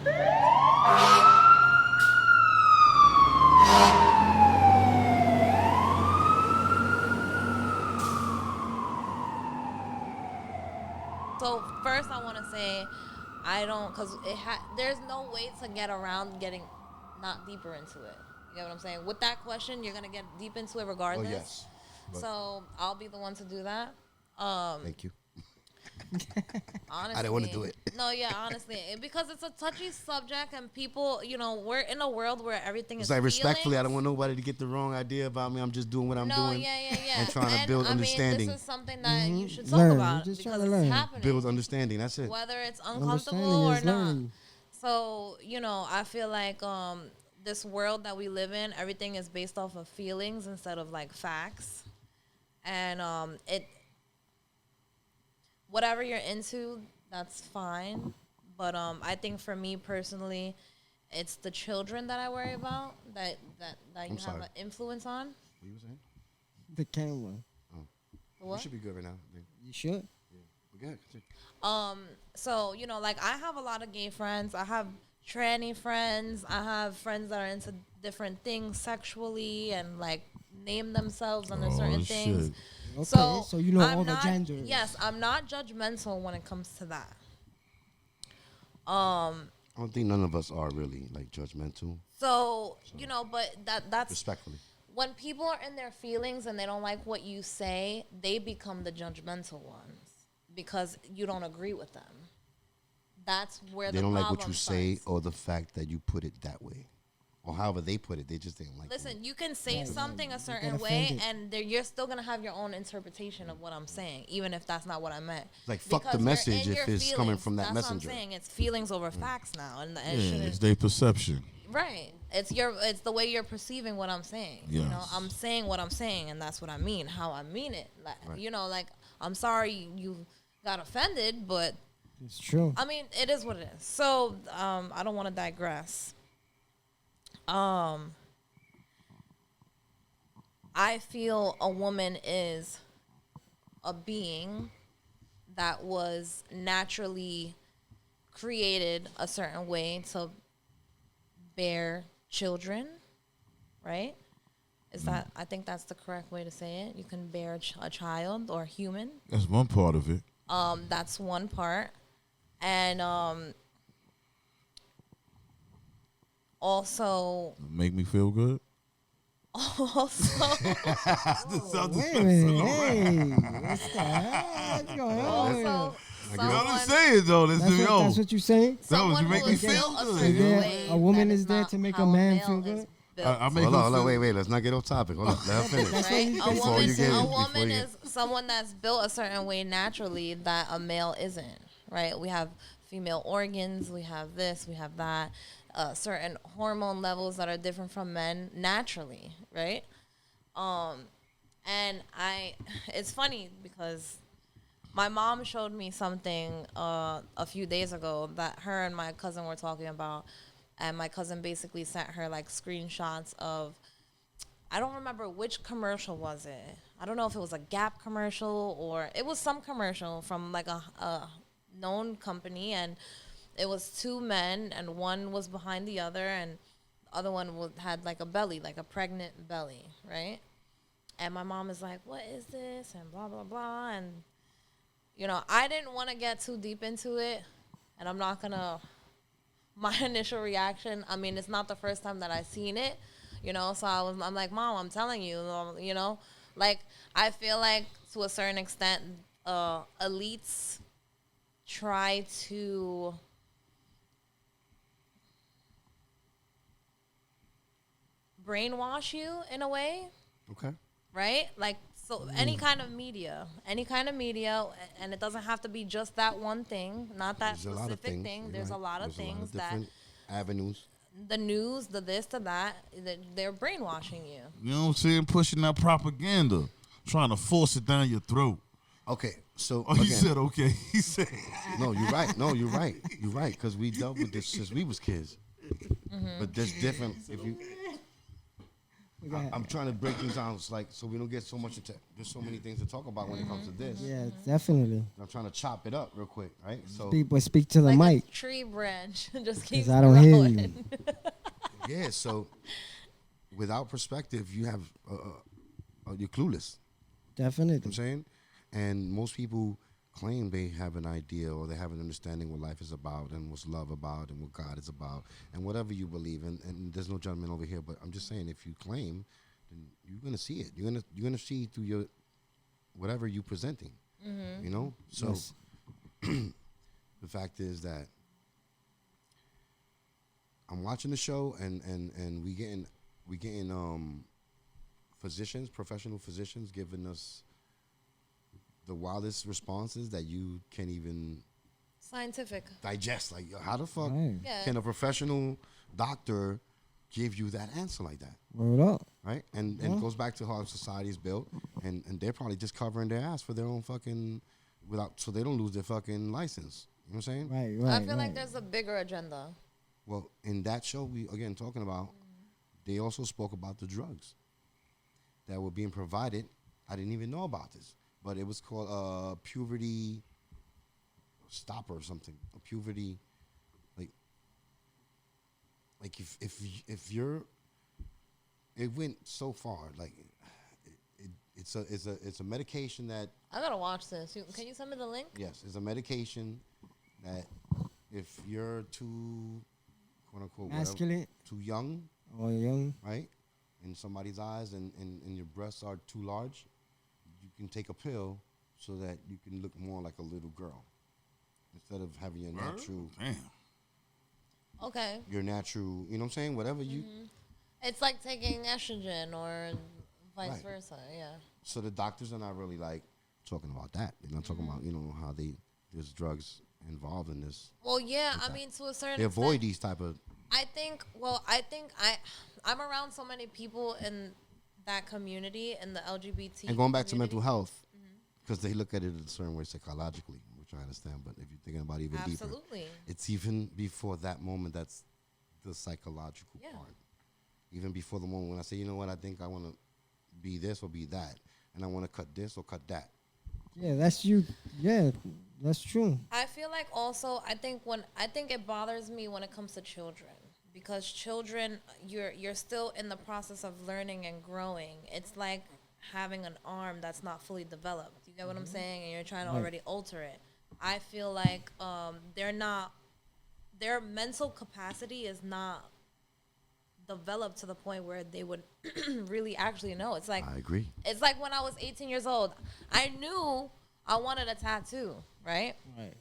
So first, I want to say I don't, because there's no way to get around getting not deeper into it. You get what I'm saying? With that question, you're gonna get deep into it regardless. Oh yes. So I'll be the one to do that. Thank you. Honestly, I didn't want to do it. No, yeah, honestly, because it's a touchy subject, and people, we're in a world where everything is. It's like respectfully, I don't want nobody to get the wrong idea about me. I'm just doing what I'm doing. Yeah. And trying to build understanding. This is something that you should talk about because it's happening. Build understanding. That's it. Whether it's uncomfortable or not. So I feel like this world that we live in, everything is based off of feelings instead of like facts, and whatever you're into, that's fine. But I think for me personally, it's the children that I worry about that you have an influence on. What you were saying? The camera. Oh. What? You should be good right now. You should. Yeah. Good. So like I have a lot of gay friends. I have tranny friends. I have friends that are into different things sexually and like name themselves under certain things. Okay, so you know all the genders. Yes, I'm not judgmental when it comes to that. I don't think none of us are really like judgmental. So but that's respectfully. When people are in their feelings and they don't like what you say, they become the judgmental ones because you don't agree with them. That's where they don't like what you say or the fact that you put it that way. Or however they put it, they just didn't like it. Listen, you can say something a certain way, and you're still going to have your own interpretation of what I'm saying, even if that's not what I meant. Like, fuck the message if it's coming from that messenger. That's what I'm saying. It's feelings over facts now. And it's their perception. Right. It's the way you're perceiving what I'm saying. Yes. I'm saying what I'm saying, and that's what I mean, how I mean it. Like, like, I'm sorry you got offended, but... It's true. I mean, it is what it is. So, I don't want to digress. I feel a woman is a being that was naturally created a certain way to bear children, right? I think that's the correct way to say it. You can bear a child or human. That's one part of it. That's one part. And also make me feel good. Also, what's going on? You know what I'm saying, though. That's what you saying? You make me feel good. A woman is there to make a man feel good? Hold on, wait. Let's not get off topic. Hold on, let her finish. Right? A woman is someone that's built a certain way naturally that a male isn't, right? We have female organs, we have this, we have that. Certain hormone levels that are different from men naturally, right? And it's funny because my mom showed me something a few days ago that her and my cousin were talking about, and my cousin basically sent her like screenshots of, I don't remember which commercial was it. I don't know if it was a Gap commercial or it was some commercial from like a known company, and it was two men, and one was behind the other, and the other one had like a belly, like a pregnant belly, right? And my mom is like, what is this? And blah, blah, blah. And, I didn't want to get too deep into it, and I'm not going to, my initial reaction, I mean, it's not the first time that I've seen it, so I'm like, Mom, I'm telling you, like, I feel like to a certain extent, elites try to brainwash you in a way. Okay. Right? Like, so any kind of media, and it doesn't have to be just that one thing, not that specific thing. There's a lot of things that avenues. The news, the this, the that, they're brainwashing you. You know what I'm saying? Pushing that propaganda, trying to force it down your throat. Okay, so he said okay. He said no. You're right. You're right. Because we dealt with this since we was kids. Mm-hmm. But there's different. I'm trying to break things down, like so we don't get so much into. There's so many things to talk about when it comes to this. Yeah, definitely. I'm trying to chop it up real quick, right? So Speak to the like mic. a tree branch. Just keep I don't hear growing. you. yeah, so without perspective, you have you're clueless. Definitely. You know what I'm saying, and most people claim they have an idea or they have an understanding what life is about and what's love about and what God is about and whatever you believe in. And there's no judgment over here, but I'm just saying if you claim, then you're gonna see it. You're gonna see through your whatever you're presenting. You know. So Yes. the fact is that I'm watching the show and we getting physicians, professional physicians, giving us the wildest responses that you can't even Scientific. digest. Like, how the fuck Right. Yeah. can a professional doctor give you that answer like that? Word up. Right? And it goes back to how society is built, and they're probably just covering their ass for their own fucking so they don't lose their fucking license. You know what I'm saying? Right. I feel like there's a bigger agenda. Well, in that show, we again talking about, they also spoke about the drugs that were being provided. I didn't even know about this, but it was called puberty stopper or something. A puberty, like if you're, it went so far. Like it's a medication that, I gotta watch this. Can you send me the link? yes, it's a medication that if you're too, quote unquote, whatever, masculine too young, or young. right, in somebody's eyes, and your breasts are too large, you can take a pill so that you can look more like a little girl instead of having your natural, Damn. Okay. you know what I'm saying? Whatever you. It's like taking estrogen or vice Right. versa. Yeah. So the doctors are not really like talking about that. They're not talking about how there's drugs involved in this. Well, yeah. I mean, to a certain They avoid extent, these type of. I'm around so many people in that community in the LGBT. And going back to community. mental health, because they look at it a certain way psychologically, which I understand. But if you're thinking about it even deeper, Absolutely. it's even before that moment. That's the psychological Yeah. part. Even before the moment when I say, you know what, I think I want to be this or be that, and I want to cut this or cut that. Yeah, that's you. Yeah, that's true. I feel like also I think it bothers me when it comes to children, because children, you're still in the process of learning and growing. It's like having an arm that's not fully developed. You get what I'm saying? And you're trying to already alter it. I feel like their mental capacity is not developed to the point where they would really actually know. It's like I agree. It's like when I was 18 years old, I knew I wanted a tattoo, right? Right.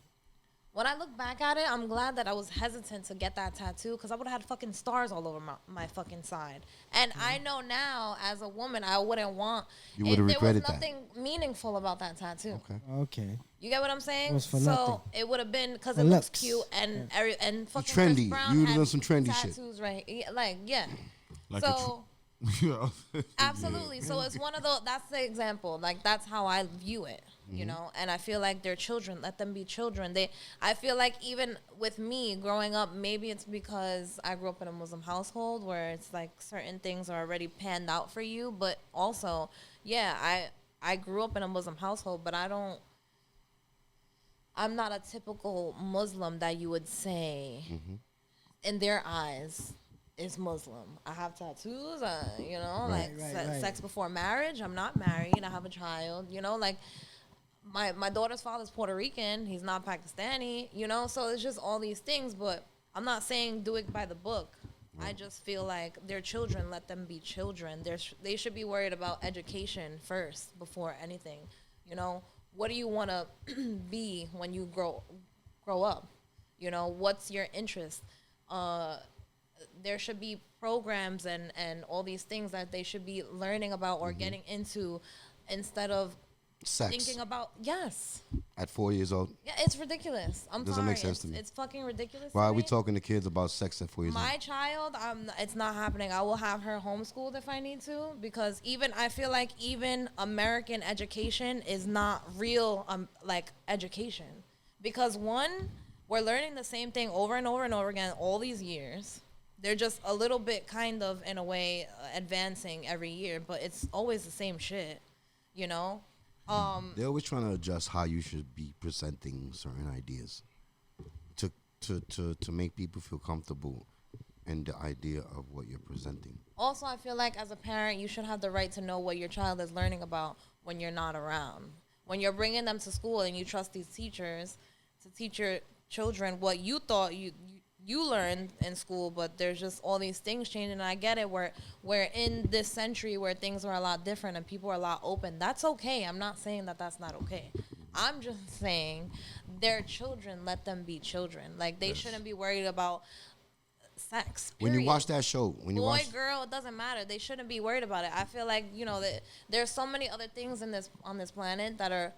When I look back at it, I'm glad that I was hesitant to get that tattoo, because I would have had fucking stars all over my fucking side. And I know now, as a woman, I wouldn't want. You would've regretted there that. was nothing meaningful about that tattoo. Okay. Okay. You get what I'm saying? It was for so nothing. it would have been because For it looks looks. cute and and fucking trendy. Chris Brown You would've had done some trendy shit. tattoos, right? Yeah, like yeah. Like a So Yeah. absolutely. So it's one of those. That's the example. Like that's how I view it. You know, and I feel like they're children. Let them be children. I feel like even with me growing up, maybe it's because I grew up in a Muslim household where it's like certain things are already panned out for you. But also, yeah, I grew up in a Muslim household, but I'm not a typical Muslim that you would say in their eyes is Muslim. I have tattoos, Right, right. sex before marriage. I'm not married. I have a child, like my daughter's father's Puerto Rican. He's not Pakistani, so it's just all these things, but I'm not saying do it by the book. I just feel like they're children. Let them be children. They should be worried about education first before anything. What do you want to be when you grow up? What's your interest? There should be programs and all these things that they should be learning about or getting into instead of Sex thinking about, yes. at 4 years old. Yeah, it's ridiculous. I'm Doesn't sorry. make sense to me. It's fucking ridiculous. Why to are we me. talking to kids about sex at 4 years old? My child, it's not happening. I will have her homeschooled if I need to, because I feel like even American education is not real like education, because one, we're learning the same thing over and over and over again all these years. They're just a little bit kind of, in a way, advancing every year, but it's always the same shit, you know? They're always trying to adjust how you should be presenting certain ideas to make people feel comfortable in the idea of what you're presenting. Also, I feel like as a parent, you should have the right to know what your child is learning about when you're not around. When you're bringing them to school and you trust these teachers to teach your children what you thought you learned in school, but there's just all these things changing. And I get it. We're in this century where things are a lot different and people are a lot open. That's okay. I'm not saying that that's not okay. I'm just saying they're children. Let them be children. Like, they shouldn't be worried about sex. Period. When you watch that show, Boy, girl, it doesn't matter. They shouldn't be worried about it. I feel like, you know, that there's so many other things on this planet that are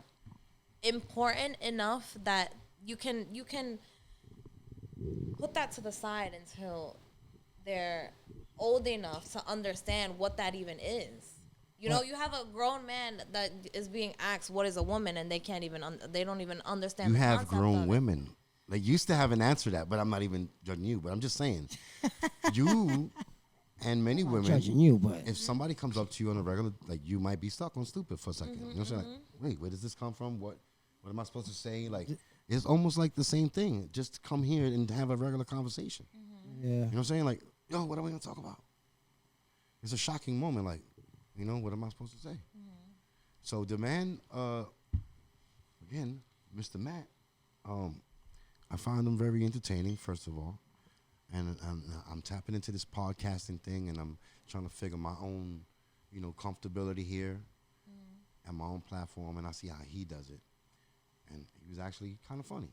important enough that you can put that to the side until they're old enough to understand what that even is. You know, you have a grown man that is being asked what is a woman, and they can't even they don't even understand. You the have concept grown of women. Like, you used to have an answer to that, but I'm not even judging you. But I'm just saying, you and many women. Judging you, but If somebody comes up to you on a regular, like, you might be stuck on stupid for a second. You know what I'm saying? Like, wait, where does this come from? What am I supposed to say? Like, it's almost like the same thing. Just come here and have a regular conversation. yeah, You know what I'm saying? Like, yo, what are we gonna talk about? It's a shocking moment. Like, you know, what am I supposed to say? So the man, again, Mr. Matt, I find him very entertaining, first of all, and I'm tapping into this podcasting thing, and I'm trying to figure my own, you know, comfortability here, and my own platform, and I see how he does it, and he was actually kind of funny,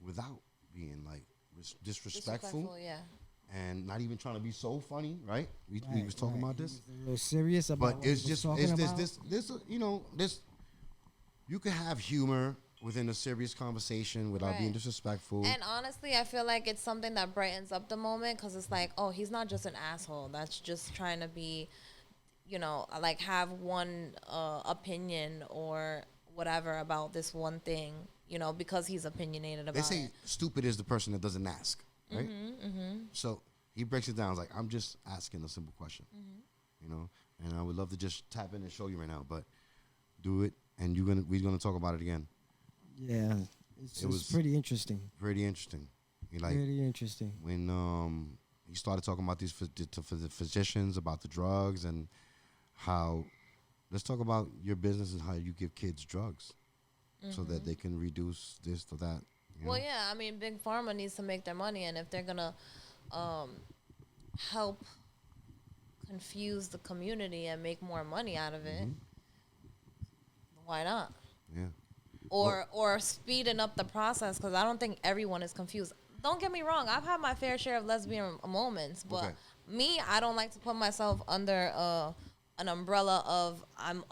without being like disrespectful, yeah. and not even trying to be so funny, right? We was talking about this. He was a little serious about But what it's he was just talking about. this you know, this, you can have humor within a serious conversation without being Right. disrespectful. And honestly, I feel like it's something that brightens up the moment, because it's like, oh, he's not just an asshole that's just trying to be, you know, like, have one opinion or whatever about this one thing, you know, because he's opinionated about They say it. stupid is the person that doesn't ask, right? So he breaks it down. It's like, I'm just asking a simple question, you know, and I would love to just tap in and show you right now, but do it, and we're gonna talk about it again. Yeah, it's pretty interesting. Pretty interesting. Like, Pretty interesting. when he started talking about these the physicians, about the drugs, and how, let's talk about your business and how you give kids drugs so that they can reduce this or that. You know? Well, yeah, I mean, Big Pharma needs to make their money, and if they're going to help confuse the community and make more money out of it, why not? Yeah. Or speeding up the process, because I don't think everyone is confused. Don't get me wrong, I've had my fair share of lesbian moments, but Okay. me, I don't like to put myself under an umbrella of I'm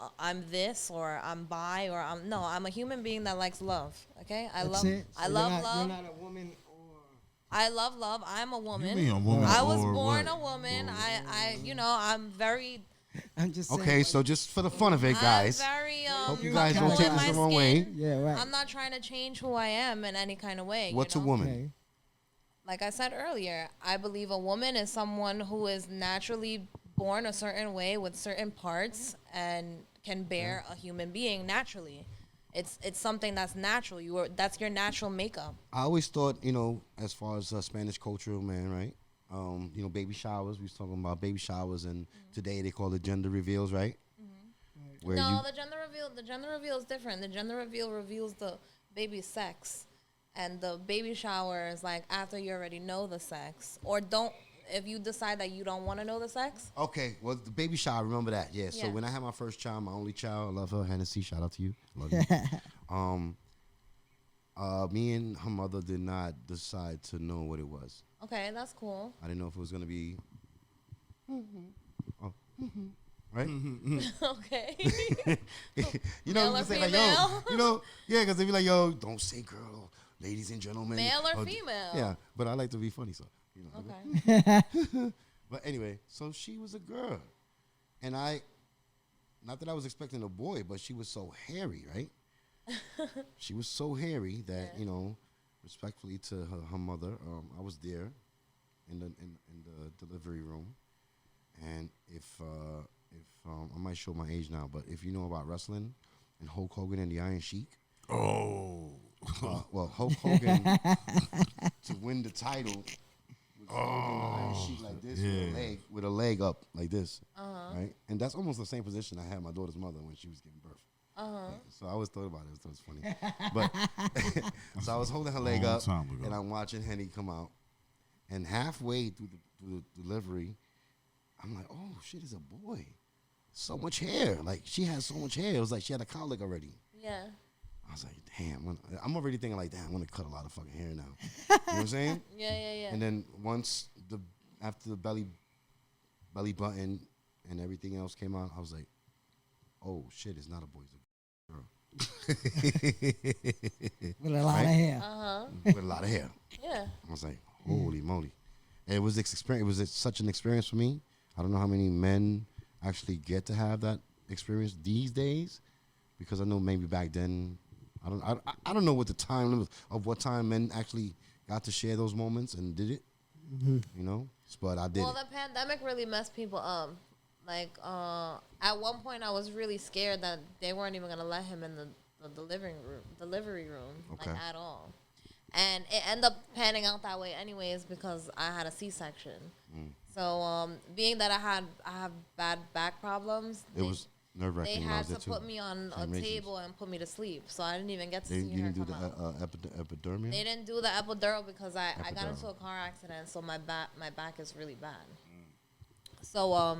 this, or I'm bi, or I'm a human being that likes love. Okay, I That's love it? So love. You're not a woman, or I love love. I'm a woman. mean a woman I was or born what? a woman. I you know, I'm very I'm just saying. Okay, so just for the fun of it, guys. I'm very Hope you You guys don't kinda take got- this the my wrong way. skin. Yeah, right. I'm not trying to change who I am in any kind of way. What's you a know? woman? Okay. Like I said earlier, I believe a woman is someone who is naturally born a certain way with certain parts and can bear a human being naturally. It's something that's natural. That's your natural makeup. I always thought, you know, as far as Spanish culture, man, right? You know, baby showers. We was talking about baby showers, and today they call it gender reveals, right? Where No, the gender reveal is different. The gender reveal reveals the baby's sex, and the baby shower is like after you already know the sex, or don't. If you decide that you don't want to know the sex, Okay, well, the baby shower, remember that? Yeah. So Yeah. when I had my first child, my only child, I love her, Hennessy. Shout out to you, love you. Me and her mother did not decide to know what it was. okay, that's cool. I didn't know if it was gonna be, right? Okay. You know, Male or you say like, yo, female? you know, yeah, because they be like, yo, don't say girl, ladies and gentlemen. Male or d- female? Yeah, but I like to be funny, so you know. Okay. But anyway, so she was a girl, and not that I was expecting a boy, but she was so hairy, right? She was so hairy that, you know, respectfully to her mother, I was there, in the delivery room, and if I might show my age now, but if you know about wrestling and Hulk Hogan and the Iron Sheik, Oh. well, Hulk Hogan to win the title was holding the Iron Sheik like this with a leg up like this, right? And that's almost the same position I had my daughter's mother when she was giving birth. So I always thought about it. It was funny. But so I was holding her leg up, and I'm watching Henny come out. And halfway through the delivery, I'm like, oh, shit, it's a boy. So much hair. Like, she has so much hair. It was like she had a colic already. Yeah. I was like, damn. I'm already thinking like, damn, I'm going to cut a lot of fucking hair now. You know what I'm saying? Yeah. And then after the belly button and everything else came out, I was like, oh, shit, it's not a boy, it's a girl. With a lot of hair. With a lot of hair. Yeah. I was like, holy moly. And it was such an experience for me. I don't know how many men actually get to have that experience these days, because I know maybe back then, I don't know what the time limit of what time men actually got to share those moments and did it. You know, but I did. Well, the pandemic really messed people up. Like, at one point, I was really scared that they weren't even gonna let him in the delivery room, like at all. And it ended up panning out that way, anyways, because I had a C-section. So, being that I have bad back problems, it was nerve-wracking. They when I had was to there put too. me on a Same table and put me to sleep, so I didn't even get to see You her didn't do come the out. epidermis? They didn't do the epidural because I got Epidural. into a car accident, so my back is really bad. So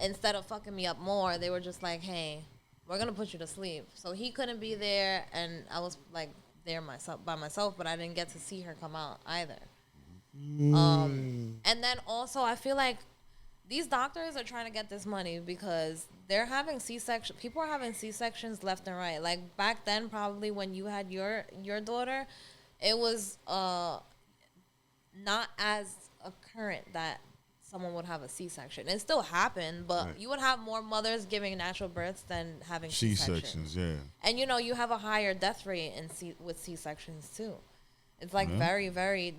instead of fucking me up more, they were just like, hey, we're gonna put you to sleep. So he couldn't be there, and I was like there by myself, but I didn't get to see her come out either. And then also I feel like these doctors are trying to get this money because they're having C-section. People are having C-sections left and right. Like back then, probably when you had your daughter, it was not as occurrent that someone would have a C-section. It still happened, but you would have more mothers giving natural births than having C-sections. Yeah. And you have a higher death rate with C-sections too. It's like very, very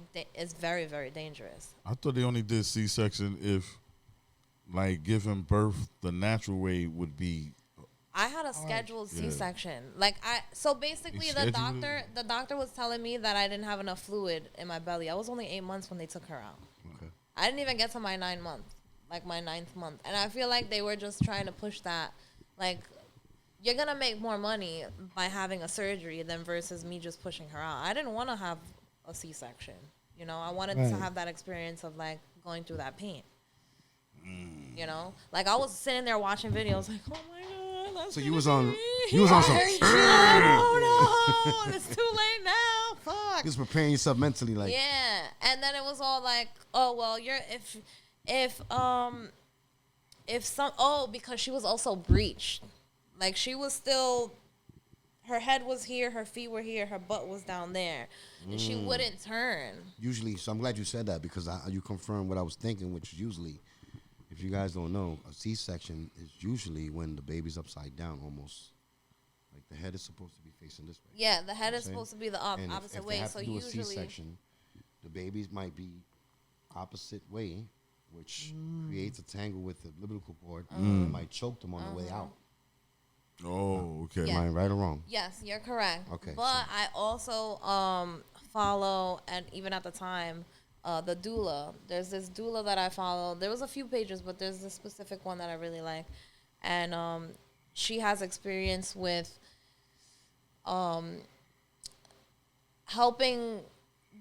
dangerous. I thought they only did C-section if, like, giving birth the natural way would be. I had a scheduled C-section. So basically the doctor was telling me that I didn't have enough fluid in my belly. I was only 8 months when they took her out. Okay. I didn't even get to my 9 month, like my 9th month. And I feel like they were just trying to push that. Like, you're going to make more money by having a surgery than versus me just pushing her out. I didn't want to have a C-section. I wanted to have that experience of, like, going through that pain. Like, I was sitting there watching videos like, oh, my God. That's so you was on some. Oh, no. It's too late now. Fuck. Just preparing yourself mentally, like. Yeah. And then it was all like, oh, well, because she was also breached. Like, she was still, her head was here, her feet were here, her butt was down there. And she wouldn't turn. Usually, so I'm glad you said that because you confirmed what I was thinking, which is usually, if you guys don't know, a C-section is usually when the baby's upside down almost. Like, the head is supposed to be facing this way. Yeah, the head is supposed to be the And opposite if way. they have So to do usually a C-section, the babies might be opposite way, which creates a tangle with the umbilical cord and might choke them on the way out. Oh, okay. Yeah. Am I right or wrong? Yes, you're correct. Okay, But I also follow, and even at the time, the doula. There's this doula that I follow. There was a few pages, but there's this specific one that I really like. And she has experience with helping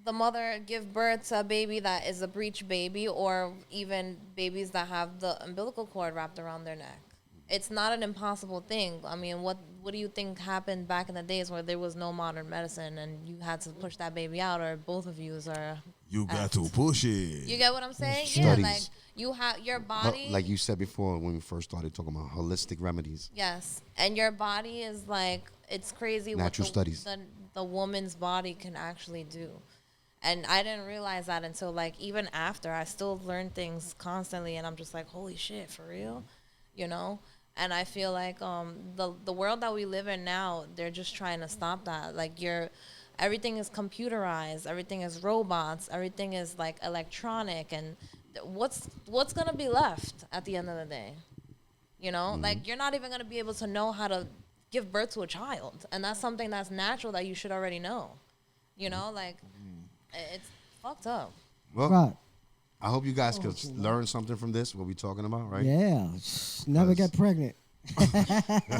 the mother give birth to a baby that is a breech baby, or even babies that have the umbilical cord wrapped around their neck. It's not an impossible thing. I mean, what do you think happened back in the days where there was no modern medicine and you had to push that baby out, or both of you are... You got to push it. You get what I'm saying? Studies. Yeah, like you have your body... Like you said before when we first started talking about holistic remedies. Yes. And your body is like... It's crazy Natural what studies. The woman's body can actually do. And I didn't realize that until, like, even after. I still learn things constantly, and I'm just like, holy shit, for real? And I feel like the world that we live in now, they're just trying to stop that. Like, everything is computerized, everything is robots, everything is like electronic, and what's gonna be left at the end of the day? You know, like you're not even gonna be able to know how to give birth to a child, and that's something that's natural that you should already know. You know, like it's fucked up. Well, Right. I hope you guys could learn something from this, what we're talking about, right? Yeah. Never get pregnant.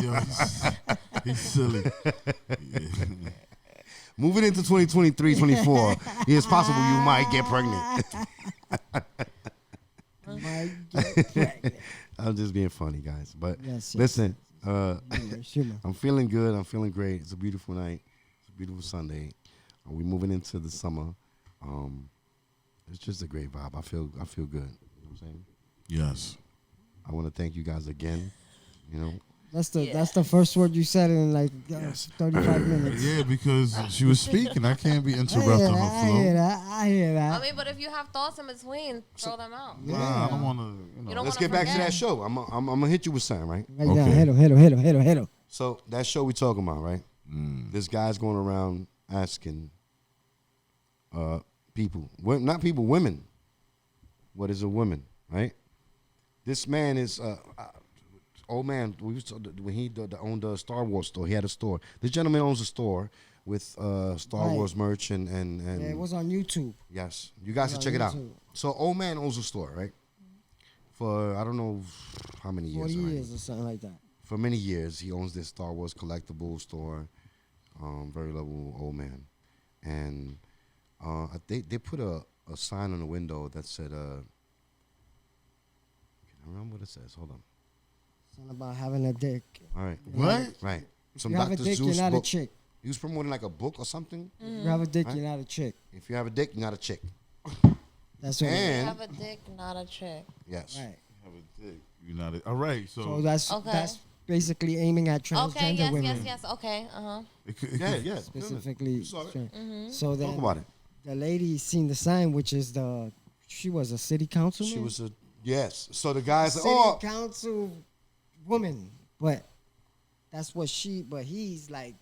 Yo, he's silly. Moving into 2023, 24, it's possible you might get pregnant. Might get pregnant. I'm just being funny, guys. But Yes, yes. listen, Humor. I'm feeling good. I'm feeling great. It's a beautiful night. It's a beautiful Sunday. We're moving into the summer. It's just a great vibe. I feel good. You know what I'm saying? Yes. I want to thank you guys again. You know, That's the first word you said in like 35 minutes. Yeah, because she was speaking. I can't be I interrupting hear her that. I hear flow. that. I hear I that. mean, but if you have thoughts in between, throw them out. Nah, I don't want to. You don't let's wanna get back to forget. that show. I'm gonna hit you with something, right? Right now, Okay. hit him. So that show we talking about, right? This guy's going around asking people, not people, women, what is a woman, right? This man is old man. When he owned a Star Wars store, he had a store. This gentleman owns a store with Star Right. Wars merch and Yeah, it was on YouTube. yes, you guys It should was check it on out. YouTube. So old man owns a store, right? For I don't know how many 40 years. Right? years or something like that. For many years, he owns this Star Wars collectible store. Very lovable old man, and they put a sign on the window that said, I remember what it says. Hold on. Something about having a dick. All right. What? Right. Some You have a Dr. dick, Zeus you're not book. a chick. He was promoting like a book or something. You have a dick, Right. you're not a chick. If you have a dick, you're not a chick. That's what it is. You And have a dick, not a chick. yes. Right. Have a dick. You're not. All right. So So that's Okay. basically aiming at transgender Okay, yes, women. yes. Okay, it could, Yeah. Specifically. Saw it. So then Talk about it. the lady seen the sign, which is she was a city councilman. She was a yes. So the guys city council woman, but that's what but he's like,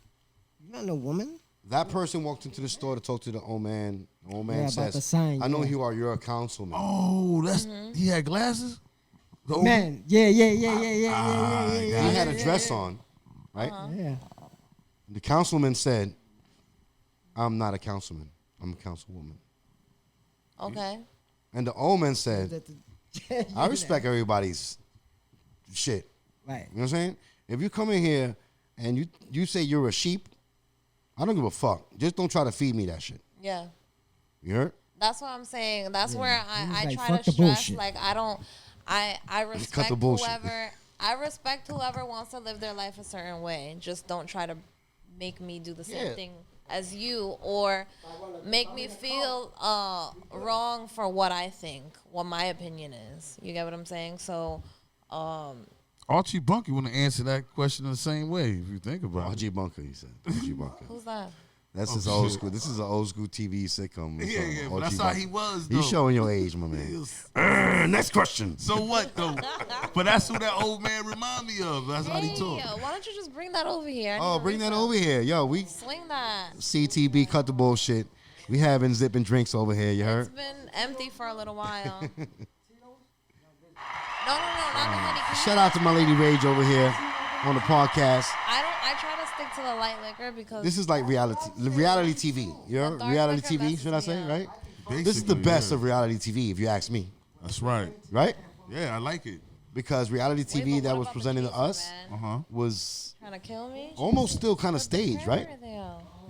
you're not no woman. that person walked into the store to talk to the old man. The old man Yeah, about says, the sign, I know yeah. you are. You're a councilman. Oh, that's he had glasses. The old- Man, yeah. He had a dress on, right? Yeah. The councilman said, I'm not a councilman. I'm a councilwoman. okay. And the old man said, I respect everybody's shit. Right. You know what I'm saying? If you come in here and you say you're a sheep, I don't give a fuck. Just don't try to feed me that shit. Yeah. You heard? That's what I'm saying. That's where He was I like, try "Fuck to the stress. bullshit." Like I respect the bullshit. whoever. I respect whoever wants to live their life a certain way. Just don't try to make me do the same Yeah. thing as you, or make me feel wrong for what I think, what my opinion is. You get what I'm saying? So, Archie Bunker want to answer that question in the same way. If you think about it. RG Bunker, he said. RG Bunker. who's that? That's his Oh, old shit. school. This is an old school TV sitcom. Yeah, but RG that's how Bunker. he was. Though. You showing your age, my man. Next question. So what though? But that's who that old man remind me of. That's how he Hey, talk. why don't you just bring that over here? I Oh, need to bring that refill. over here. Yo, we Swing that. CTB cut the bullshit. We having zipping drinks over here, you heard? It's been empty for a little while. No, not the honey. Can you- Shout out to my lady Rage over here on the podcast. I try to stick to the light liquor because This is like reality TV. You heard? dark Reality liquor TV, messes should I me say, up. right? This is the Basically, best yeah. of reality TV, if you ask me, That's right. right? Yeah, I like it. Because reality Wait, TV but that what was about the presented to chaser, us man? was Trying to kill me? almost still kind of staged, right?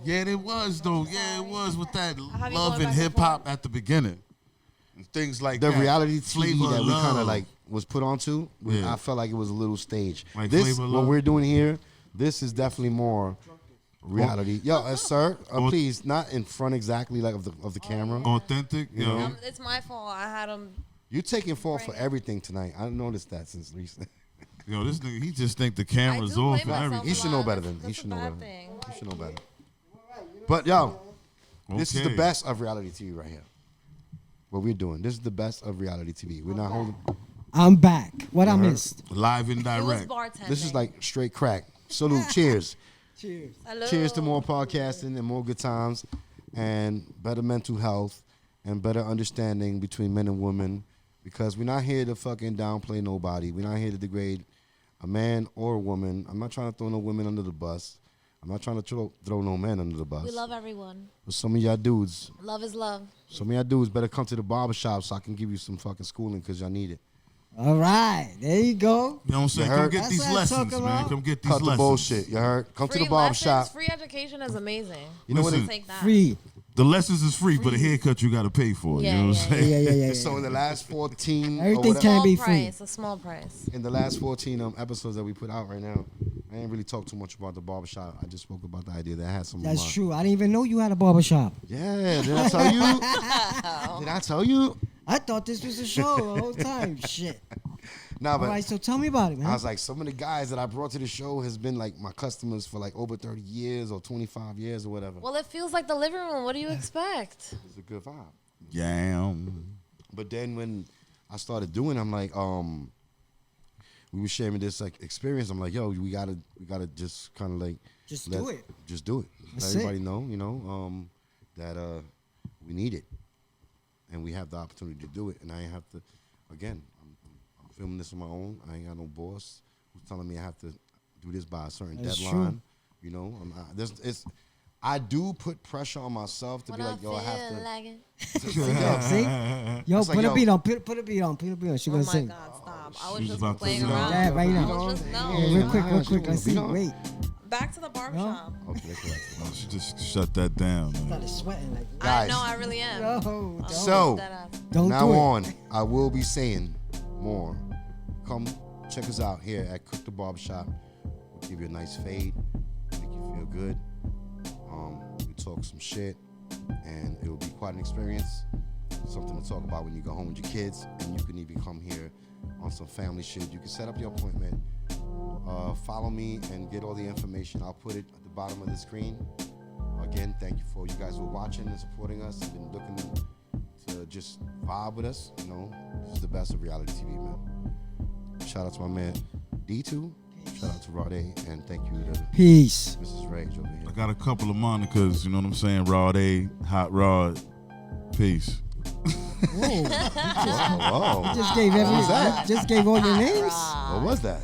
Yeah, it was though. Yeah, it was with that have you love going and back and hip hop at the beginning, and things like The that. reality Flavor TV that of we kind of Love. like was put onto, Yeah. I felt like it was a little staged. Like This, Flavor of what Love? we're doing here, this is definitely more reality. Yo, sir, please, not in front exactly like of the camera. authentic. You know, It's my fault. I had him. You're taking fault for everything tonight. I noticed that since recently. yo, this nigga, he just think the I camera's do off blame and myself everything. He should know a lot. better than That's he should know a better. bad thing. He should know better. But yo, this is the Okay. best of reality TV right here. What we're doing. This is the best of reality TV. We're not holding. I'm back. What I missed? Live and It was direct. bartending. This is like straight crack. Salute. Cheers. Cheers. Hello. Cheers to more podcasting and more good times and better mental health and better understanding between men and women, because we're not here to fucking downplay nobody. We're not here to degrade a man or a woman. I'm not trying to throw no women under the bus. I'm not trying to throw no men under the bus. We love everyone. But some of y'all dudes, Love is love. some of y'all dudes better come to the barbershop so I can give you some fucking schooling because y'all need it. All right, there you go. You know what I'm saying? You Come heard? get That's these what I'm lessons, talking man. about. Come get these Cut lessons. the bullshit, you heard? Come to the barbershop. Lessons, free education is amazing. You know what Listen. it Take that. Free. The lessons is free, but a haircut you got to pay for. Yeah, you know what I'm saying? Yeah. So in the last 14 or Everything whatever, can't be Small free. price, a small price. in the last 14 episodes that we put out right now, I ain't really talked too much about the barbershop. I just spoke about the idea that I had some. That's true. I didn't even know you had a barbershop. Yeah, did I tell you? Did I tell you? I thought this was a show the whole time. Shit. Nah, All but right, so tell me about it, man. I was like, some of the guys that I brought to the show has been like my customers for like over 30 years or 25 years or whatever. Well, it feels like the living room. What do you expect? It's a good vibe. Yeah. But then when I started doing it, I'm like, we were sharing this like experience. I'm like, yo, we gotta just kind of like Just do it. Just do it. That's Let everybody know, you know, that we need it, and we have the opportunity to do it. And I ain't have to. Again, I'm filming this on my own. I ain't got no boss who's telling me I have to do this by a certain That's deadline. true. You know, I do put pressure on myself to When be like, yo, I have to. like it. See? Yo, It's like, put a yo. beat on. Put a beat on. Put a beat on. She Oh gonna my sing. God, stop. I was She's just about to playing sing. around. Yeah, right now. I was just, Yeah, no. real quick. Let's see. Beat on. Wait. Back to the barbershop. Okay, that's correct. No, she just shut that down, man. Started sweating like. I Guys. know, I really am. Yo, Oh, don't. So, that ass. Don't now do it. on, I will be saying more. Come check us out here at Cook the Barbershop. We'll give you a nice fade, make you feel good. We talk some shit, and it will be quite an experience. Something to talk about when you go home with your kids, and you can even come here on some family shit. You can set up your appointment. Follow me and get all the information. I'll put it at the bottom of the screen. Again, thank you for you guys who are watching and supporting us and been looking to just vibe with us. You know, this is the best of reality TV, man. Shout out to my man D2. Shout out to Rod A. And thank you to Peace. Mrs. Rage over here. I got a couple of monikers, you know what I'm saying? Rod A, Hot Rod, peace. Whoa. Whoa. Just gave What was that? Just gave all your names. What was that?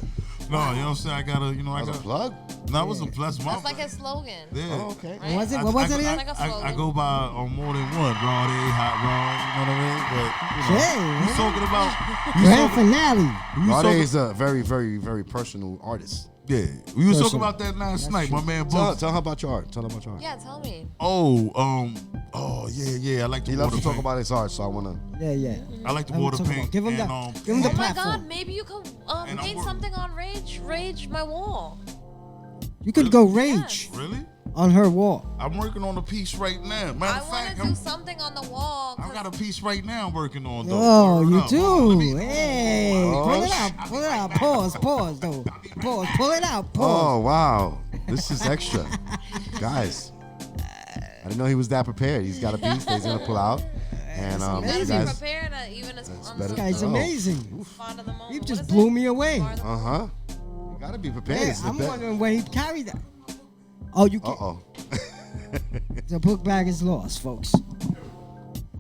No, you know what I'm saying? I gotta, That was a plug? No, it was a plus. That's like a slogan. Yeah. Oh, okay. Right? What was it? What was it again? Like a I slogan. go by on more than one, Rod A, Hot Rod, you know what I mean? But, you know, Okay. you talking about, Grand finale. Rod A is a very, very, very personal artist. yeah, we was talking Personal. about that last night. My man, Tell Bugs. her about your art. Tell her about your art. Yeah, tell me. Oh, yeah. I like the He water loves to talk paint. about his art, so I want to. Yeah. I like the Let him water talk about- paint. Give him and, that. Give him the Oh my platform. God, maybe you could And I'm paint working. something on Rage my wall. You could go rage Really? on her wall. I'm working on a piece right now. Matter I of want fact, to do something on the wall. I got a piece right now I'm working on, though. Oh, Word you up. Hold on, let do. me- Hey, Oh, pull it out. Pull it out. Pause, though. Pause. Pull it out. Oh, Pause. wow. This is extra. Guys, I didn't know he was that prepared. He's got a piece that he's going to pull out. And You gotta amazing. be guys, prepared even as That's on better. the This guy's Oh. amazing. spot of the moment. You What just is blew it? me away. Spot of the moment. you got to be prepared. Yeah, It's the I'm best. wondering where he carried that. Oh, you can't. Uh-oh. The book bag is lost, folks.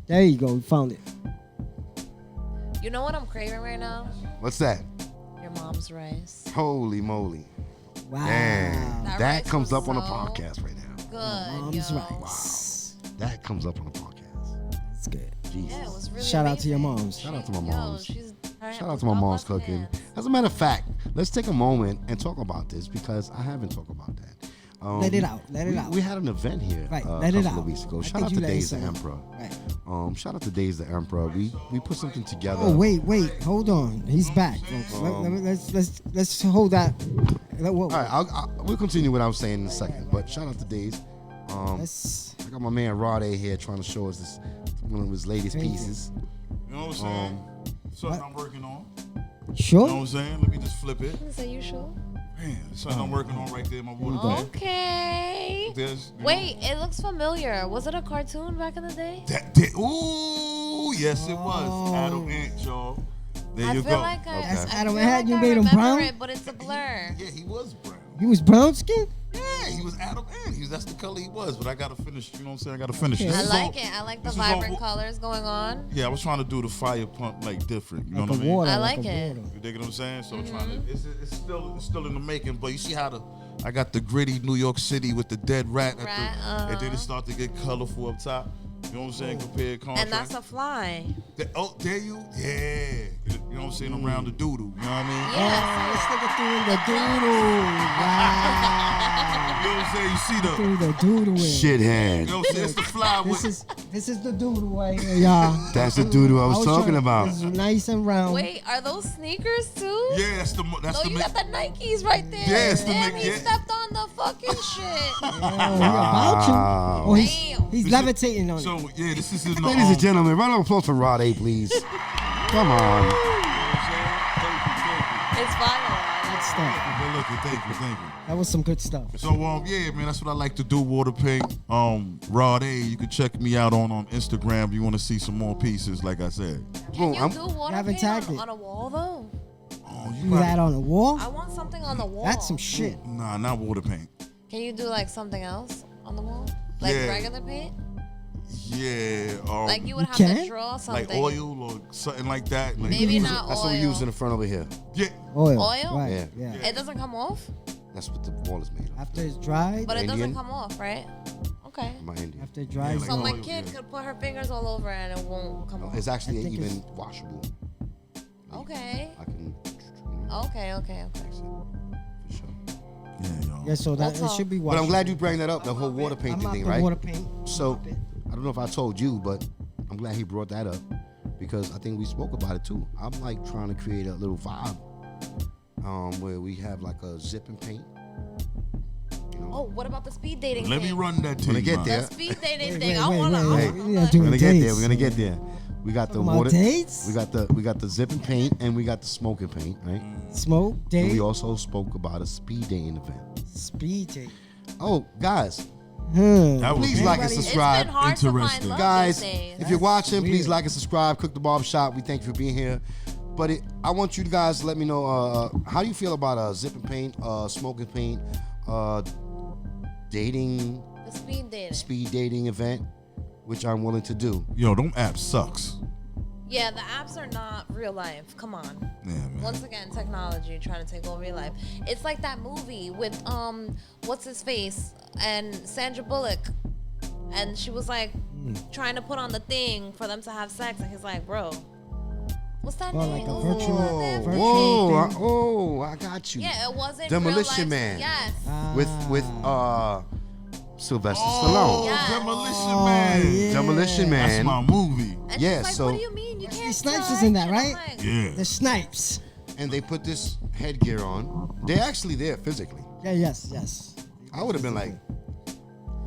There you go. We found it. You know what I'm craving right now? What's that? Your mom's rice. Holy moly. Wow. Damn. That That rice comes was up on a so podcast right now. Good, Mom's yo. rice. That comes up on a podcast. That's good. Jesus. Yeah, it was really Shout out to your amazing. moms. Shout out to my Yo, moms. she's Shout out to my mom's cooking. As a matter of fact, let's take a moment and talk about this because I haven't talked about that. Let it out. Let it we, out. We had an event here Right, a let it couple out. of weeks ago. I Shout think out you to let it Days the out. Emperor. Right. Shout out to Days the Emperor. We put something together. Oh wait, hold on. He's back, folks. Let's hold that. All right, we'll continue what I was saying in a second. But shout out to Days. Let's. I got my man Rod A here trying to show us this one of his latest Thank you. pieces. You know what I'm saying? Something I'm working on. Sure. You know what I'm saying? Let me just flip it. Is that you sure? Man, something I'm working on right there, my water paint. Okay. There's, you know, Wait, it looks familiar. Was it a cartoon back in the day? Ooh, yes, it was. Adam Ant, y'all. There I you feel go. like I, Okay. That's I Adam feel Ant, like you I made him remember brown? it, but it's a blur. Yeah, he was brown. He was brown skin? Yeah, he was Adam and that's the color he was. But I gotta finish. You know what I'm saying? I gotta finish. Okay. This I is like all- it. I like the this is all- vibrant colors going on. Yeah, I was trying to do the fire pump like different. You know Like what a I mean? water. I like like a it. water. You dig what I'm saying? So I'm trying to. It's still in the making. But you see how I got the gritty New York City with the dead rat, and then it start to get colorful up top. You know what I'm saying? Compared contrast. And that's a fly. There you? Yeah. You know what I'm saying? Around the doodle. You know what I mean? Yeah. This nigga doing the doodle. Wow. You know what I'm saying? You see the. Threw the doodle in. Shithead. You know what I'm saying? It's the fly with. This is the doodle right here, y'all. That's the doodle I was talking trying- about. It's nice and round. Wait, are those sneakers too? Yeah, that's the. No, you got the Nikes right there. Yeah, it's the Damn, Nike- he yeah. stepped on the fucking shit. Oh, he about you. Oh, Damn. he's levitating on it. So yeah, this is in the. Ladies and gentlemen, round of applause for Rod A, please. Come on. It's fire. Good stuff. Good looking. Thank you. That was some good stuff. So yeah, man, that's what I like to do. Water paint. Rod A. You can check me out on Instagram if you want to see some more pieces. Like I said. Can Boom, you do water haven't paint tagged on, it. on a wall though? Oh, Do that on the wall? I want something on the wall. That's some shit. Nah, not water paint. Can you do like something else on the wall? Like Yeah. regular paint? Yeah. Like you would You have can? to draw something. Like oil or something like that. Like, Maybe not That's oil. what we use in the front over here. yeah. Oil. Oil? Right. Yeah. Yeah. It doesn't come off? That's what the wall is made of. After it's dried, But it Indian? doesn't come off, right? Okay. My Indian. after it dries, like So my oil, kid yeah. could put her fingers all over it and it won't come off. It's actually I think even it's- washable. Okay. I can. Okay. Fix it for sure. Yeah, y'all. yeah, so that We'll it should be But washed. I'm glad you bring that up, the whole water painting thing, right? Water paint. So, I don't know if I told you, but I'm glad he brought that up because I think we spoke about it too. I'm like trying to create a little vibe where we have like a zip and paint. You know? Oh, what about the speed dating Let me thing? run that to When I you. get man. there. The speed dating Wait, thing. wait, I wait, want to. wait, I'm wait. gonna- Yeah, do We're gonna it. get there. Dates. We're gonna get there. We got the Talking about water. dates? We got the zip and paint, and we got the smoking paint, right? Smoke, And date, we also spoke about a speed dating event. speed date. Oh, guys, That would please be- like and It's subscribe. been hard to find Interesting. love Guys, these days. if you're watching, please weird. like and subscribe. Cook the Barbershop. We thank you for being here. But I want you guys to let me know how do you feel about zip and paint, smoking paint, dating, The speed dating. speed dating event, which I'm willing to do. Yo, them apps sucks. Yeah, the apps are not real life. Come on. Yeah, man. Once again, technology trying to take over your life. It's like that movie with what's his face and Sandra Bullock, and she was like trying to put on the thing for them to have sex, and he's like, bro, what's that Well, name? like a What's virtual- that damn virtual- thing? Whoa, I got you. Yeah, it wasn't Demolition real life. Man. Yes. With Sylvester Oh, Stallone. Yeah. Demolition Man. yeah. Demolition That's Man. my movie. And Yeah, she's like, so- what do you mean you can't Snipes is touch? in that, And I'm right? like, Yeah. The snipes. And they put this headgear on. They're actually there physically. Yeah, yes. I would have been like,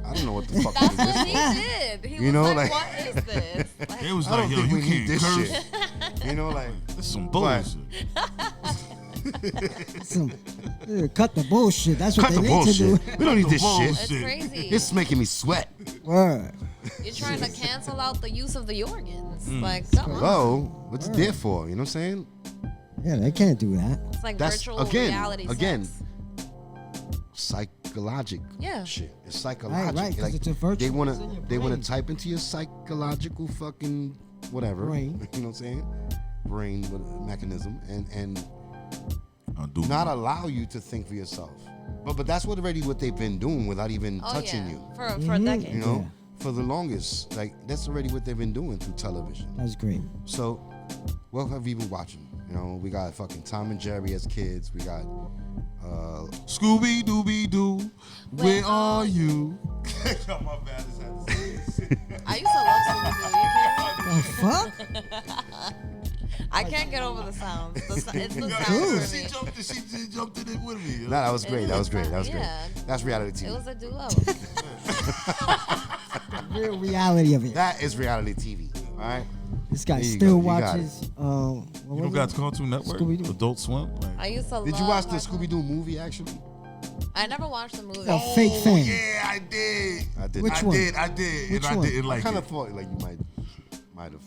I don't know what the fuck That's is what this. he did. He You was know, like, like- what is this? Like, It was I don't like, yo, think you we need can't this curse. shit. You know, like, This is some bullshit. Some, cut the bullshit. That's what cut they the need to do. bullshit. We don't need this shit. it's crazy. It's making me sweat. Word. You're trying to cancel out the use of the organs. Like, come on. Hello, what's it there for? You know what I'm saying? Yeah, they can't do that. It's like That's virtual again, reality sex. psychologic Yeah. shit. It's psychological. right, 'cause it's a virtual- They it's in wanna your they wanna brain. type into your psychological fucking whatever. Brain. You know what I'm saying? Brain mechanism and I do. not allow you to think for yourself. But that's what they've been doing without even Oh, touching yeah. you. For a decade. You know, Yeah. for the longest, like that's already what they've been doing through television. That's great. So, what have we been watching? You know, we got fucking Tom and Jerry as kids. We got Scooby Dooby Doo, where Where are are you? Yo, my bad. I just had to say it. I used to love Scooby-Doo. You kidding me? The fuck? I can't get over the sounds. It's the Yo, sounds she for me. jumped in it with me. nah, that was great. That was great. That was Yeah. great. That's reality It TV. was a duo. Real reality of it. That is reality TV. All right. This guy There you still go, you got watches. You What don't was got it? Cartoon Network, Scooby-Doo. Adult Swim. Like, I used to Did you love watch the my- Scooby Doo movie? Actually, I never watched the movie. A fake fan. yeah, I did. I did. Which I one? did. Which And I one? didn't I like kind it. of thought like you might have.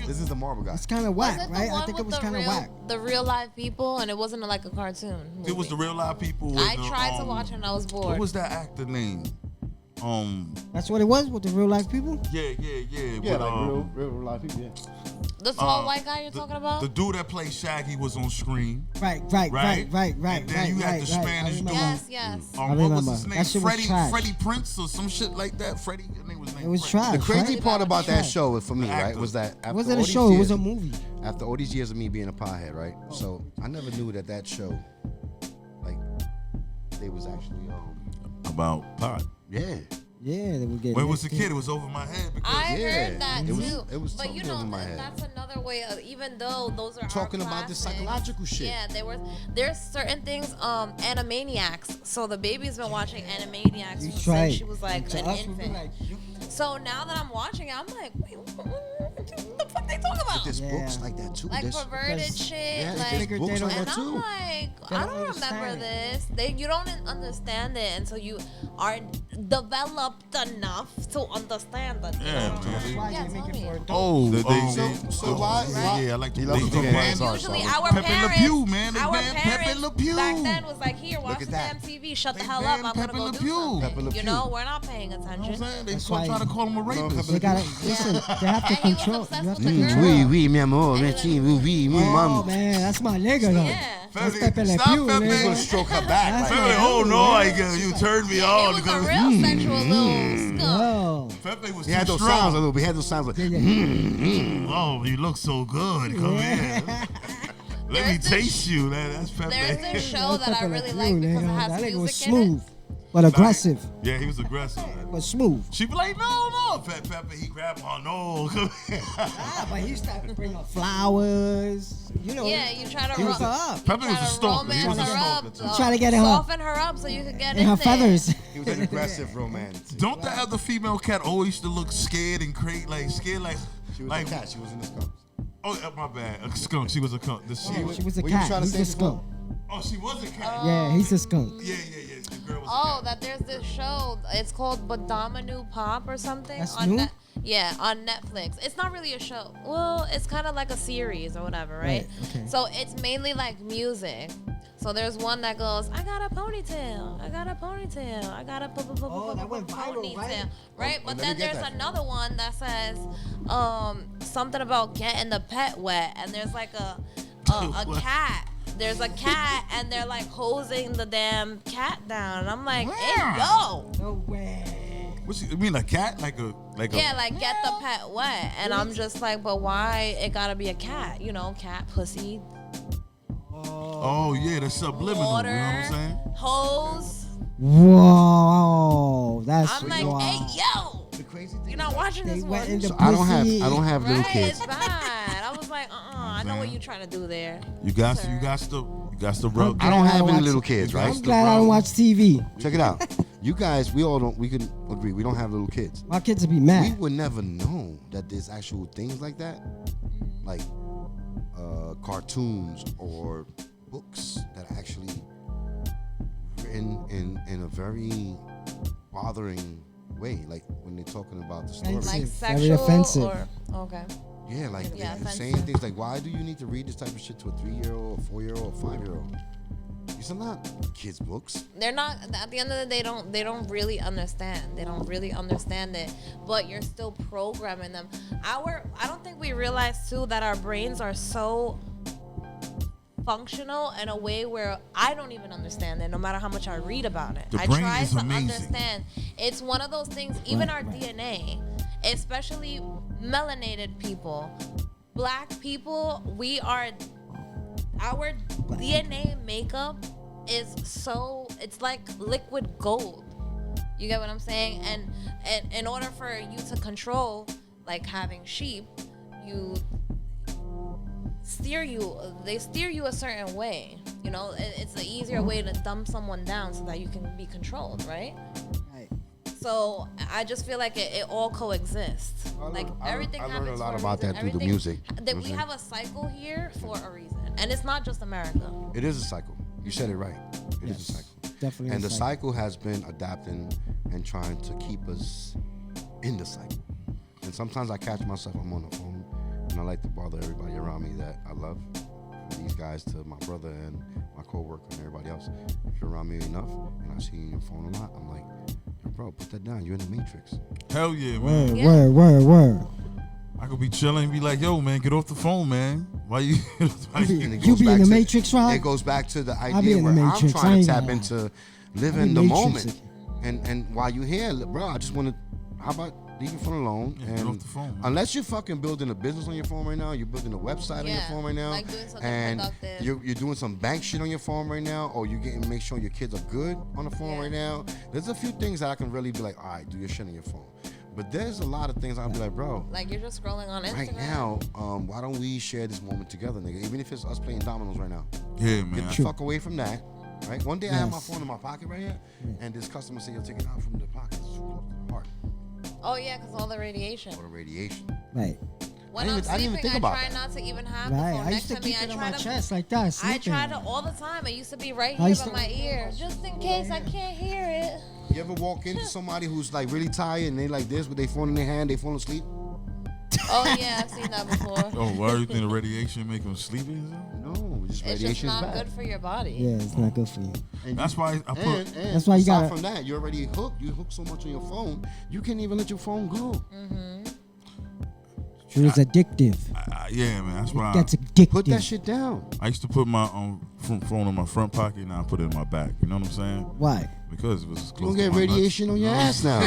This is the marble guy. It's kind of Was whack, it the right? I one think with it was the kind of real, whack. the real live people, and it wasn't like a cartoon movie. It was the real live people. With I tried to watch it and I was bored. What was that actor name? That's what it was with the real life people. Yeah. Yeah, with, like real life people. Yeah. The tall white guy you're talking about? The dude that played Shaggy was on screen. Right. And then you had the Spanish dude. Yes. I What was remember. his name? That shit was trash. Freddie Prince or some shit like that. Freddie, I think his name It was Freddie. trash. The crazy right? part about that Trash. show for me, right, Actor. was that It after wasn't all a these show. It was years- a movie. After all these years of me being a pothead, right? So I never knew that show, like, they was actually, About pot. yeah. Yeah, they were getting. When I was a kid, it was over my head because I Yeah, heard that it too. was- it was but you totally know, over my head. that's another way of, even though those are Talking our about the classics, psychological shit. Yeah, there's certain things, Animaniacs. So the baby's been watching Animaniacs You since tried. she was like To an us, we'd be infant. like, you- So now that I'm watching it, I'm like, wait, what the fuck they talking about? There's Yeah. books like that too. Like There's- perverted because- shit. Yeah, like, there's Figured books they don't like and that I'm too. like, They I don't don't remember understand this. You don't understand it, and so you are developed enough to understand it. Yeah, That's man. why Yeah, they make tell it me. for adults. Oh, so why- Yeah, I like to He loves think to talk about about it. his art. Usually so- our Pepe Le parents, Pew, man. They our banned Pepe parents Le Pew. back then was like, here, watch at the that. damn TV, shut the They hell up, I'm banned gonna Pepe go Le do Pew. something. Pepe Le You Pew. know, we're not paying You know what I'm attention. saying? They That's start why- trying to call him a rapist. They gotta listen. They have to And he was control. obsessed You have with to the control. girl. Oui, mi amor, And merci, then- oui, mi Oh mom. man, that's my nigga though. Yeah. That's Pepe, Pepe Le stop, Pew, Pepe. Gonna nigga. stroke her back. That's Like, my Pepe, oh no, nigga. you turned me It on was a because real sexual little skunk. Oh, Pepe was he had too those sounds a strong. little bit. He had those sounds like, yeah. Oh, you look so good. Come here. Let me There's this- taste you. That's There's Pepe. this show that I Pepe Le really Pew, like because it nigga. has That nigga was music in it. smooth, but aggressive, Yeah, he was aggressive. but smooth. She be like, no, Pepe. He grabbed her. No, come here. Ah, but he started to bring up flowers. You know. Yeah, you try to He was up. Pepe was a stalker. He was a stalker, too. Try to get her- soften her up so you could get And in her there. feathers. he was an aggressive romance. Don't the other female cat always used to look scared and crazy, like scared, like She was like a cat. She was in the skunks. oh my bad, a skunk. She was a skunk. The She she, was a Were you cat. trying to He's say a before? skunk. she was a cat. Yeah, he's a skunk. Yeah. The girl was Oh, a cat. that there's this show. It's called Badamanu Pop or something. That's on new? Yeah, on Netflix. It's not really a show. Well, it's kind of like a series or whatever, right? Right, okay. So it's mainly like music. So there's one that goes, I got a ponytail, I got a ponytail, I got a Oh, that went viral, ponytail, right? right? Oh, But let me then get there's that. another one that says something about getting the pet wet, and there's like a What? cat. There's a cat, and they're like hosing the damn cat down, and I'm like, Where? hey yo. No way. What you mean, a cat? Like a Yeah, like get the pet wet, and I'm just like, but why it gotta be a cat? You know, cat, pussy, Oh yeah, the subliminal. water, You know what I'm saying? hose. Whoa, that's I'm like, wow. hey yo, The crazy thing you're not is watching They this went one, in the So I don't pussy. have little right? kids. It's bad. I was like, I know what you're trying to do there. You got Sir. to rub. I don't have any watch- little kids, You right? I'm glad I don't watch TV. Check it out. You guys, we can agree, we don't have little kids. My kids would be We mad. would never know that there's actual things like that, like cartoons or books that are actually written in a very bothering way. Like when they're talking about the story. Offensive. Like Very sexual offensive. or okay. Yeah, like Yeah, they're saying offensive. things like, why do you need to read this type of shit to a 3-year-old, a 4-year-old, a 5-year-old? These are not kids' books. They're not at the end of the day they don't really understand. They don't really understand it, but you're still programming them. I don't think we realize too that our brains are so functional in a way where I don't even understand it no matter how much I read about it. The I brain try is to amazing. understand. It's one of those things, even our Right. DNA, especially melanated people, black people, our DNA makeup is so, it's like liquid gold. You get what I'm saying? And in order for you to control, like having sheep, they steer you a certain way. You know, it's the easier way to dumb someone down so that you can be controlled, right? Right. So I just feel like it all coexists. Like everything I learned happens a lot for about reason. that through the Everything- music. That You we know what I'm have a cycle here for a reason, and it's not just America. It is a cycle. You said it right. It is Yes, a cycle. definitely. And a the cycle has been adapting and trying to keep us in the cycle. And sometimes I catch myself, I'm on the phone, and I like to bother everybody around me that I love. From these guys to my brother and my coworker and everybody else. If you're around me enough and I see you on your phone a lot, I'm like, yo, bro, put that down. You're in the Matrix. Hell yeah, man. Word. I could be chilling and be like, yo, man, get off the phone, man. Why you? You be in the Matrix, right? It goes back to the be idea in the where I'm Matrix. trying to I tap ain't into living in the the moment. Matrix. And while you're here, bro, I just want to, how about leave your phone alone? Yeah, and get off the phone, man. unless you're fucking building a business on your phone right now, you're building a website on your phone right now, like doing something and productive. you're doing some bank shit on your phone right now, or you're getting make sure your kids are good on the phone right now. There's a few things that I can really be like, all right, do your shit on your phone. But there's a lot of things I'll be like, bro. Like you're just scrolling on Instagram. Right now, why don't we share this moment together, nigga? Even if it's us playing dominoes right now. Yeah, Get man. the fuck away from that. Right? One day I have my Yes. phone in my pocket right here, and this customer said, yo, take it out from the pocket. It's too close to the heart. Oh yeah, because all the radiation. Or the radiation. Right. When I I'm didn't even sleeping, think I about try that. not to even have the Right. phone I next used to to me. keep I it on try my to. chest like that. I Sleeping. try to all the time. It used to be right I here used by to- my ear, just in case I can't hear it. You ever walk into somebody who's like really tired and they like this with their phone in their hand, they fall asleep? Oh yeah, I've seen that before. Oh, why do you think the radiation make them sleepy? or something? No, just It's just radiation is not bad. good for your body. Yeah, it's not good for you. And That's why I put. and That's why you aside gotta- from that, you're already hooked. You hook so much on your phone, you can't even let your phone go. It's addictive. Yeah, man. That's why That's addictive. Put that shit down. I used to put my phone in my front pocket. Now I put it in my back. You know what I'm saying? Why? Because it was You close gonna to get my radiation on your ass now.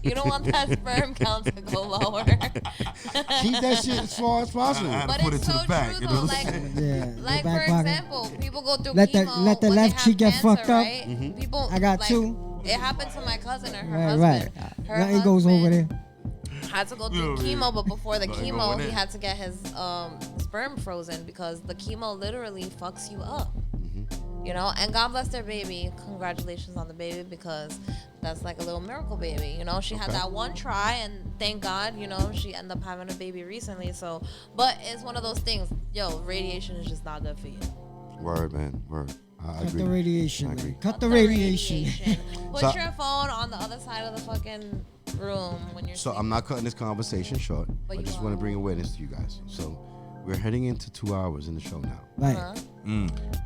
You don't want that sperm count to go lower. Keep that shit as far as possible. I had to But put it's it to so the back. true You know though. what I'm Like, saying? Yeah. like the for back pocket. example, people go through Let the- chemo let the when left they have cheek get cancer, fucked up. right? People. I got like, two. It happened to my cousin and her Right. husband. Her Nothing goes over there. had to go You know through what I mean? chemo, but before the Nothing chemo, going he in. had to get his sperm frozen because the chemo literally fucks you up. You know, and God bless their baby. Congratulations on the baby because that's like a little miracle baby. You know, she had that one try, and thank God, you know, she ended up having a baby recently. So, but it's one of those things. Yo, radiation is just not good for you. Word, man. Word. I Cut agree. the radiation. I agree. Man. Cut the radiation. Put So- your phone on the other side of the fucking room when you're So sleeping. I'm not cutting this conversation short. But I you just are. want to bring awareness to you guys. So we're heading into 2 hours in the show now. Right.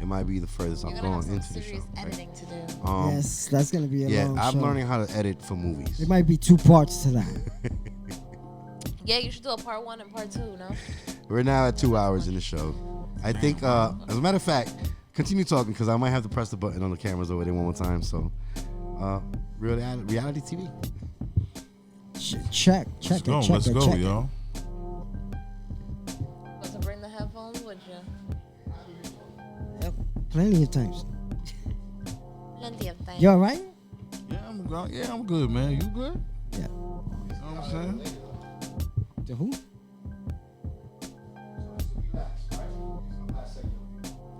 It might be the furthest You're I've gonna have gone some into the show. serious right? editing to do. Yes, that's gonna be a Yeah, long I'm show. learning how to edit for movies. There might be 2 parts to that. Yeah, you should do a part 1 and part 2, no? We're now at 2 hours in the show. I think, as a matter of fact, continue talking because I might have to press the button on the cameras over there one more time. So, reality TV. Check Let's it, go. check Let's it, go, check it. y'all. But to bring the headphones with you. Yep. Plenty of times. Plenty of time. You all right? Yeah, I'm good, man. You good? Yeah. You know what I'm saying? To who?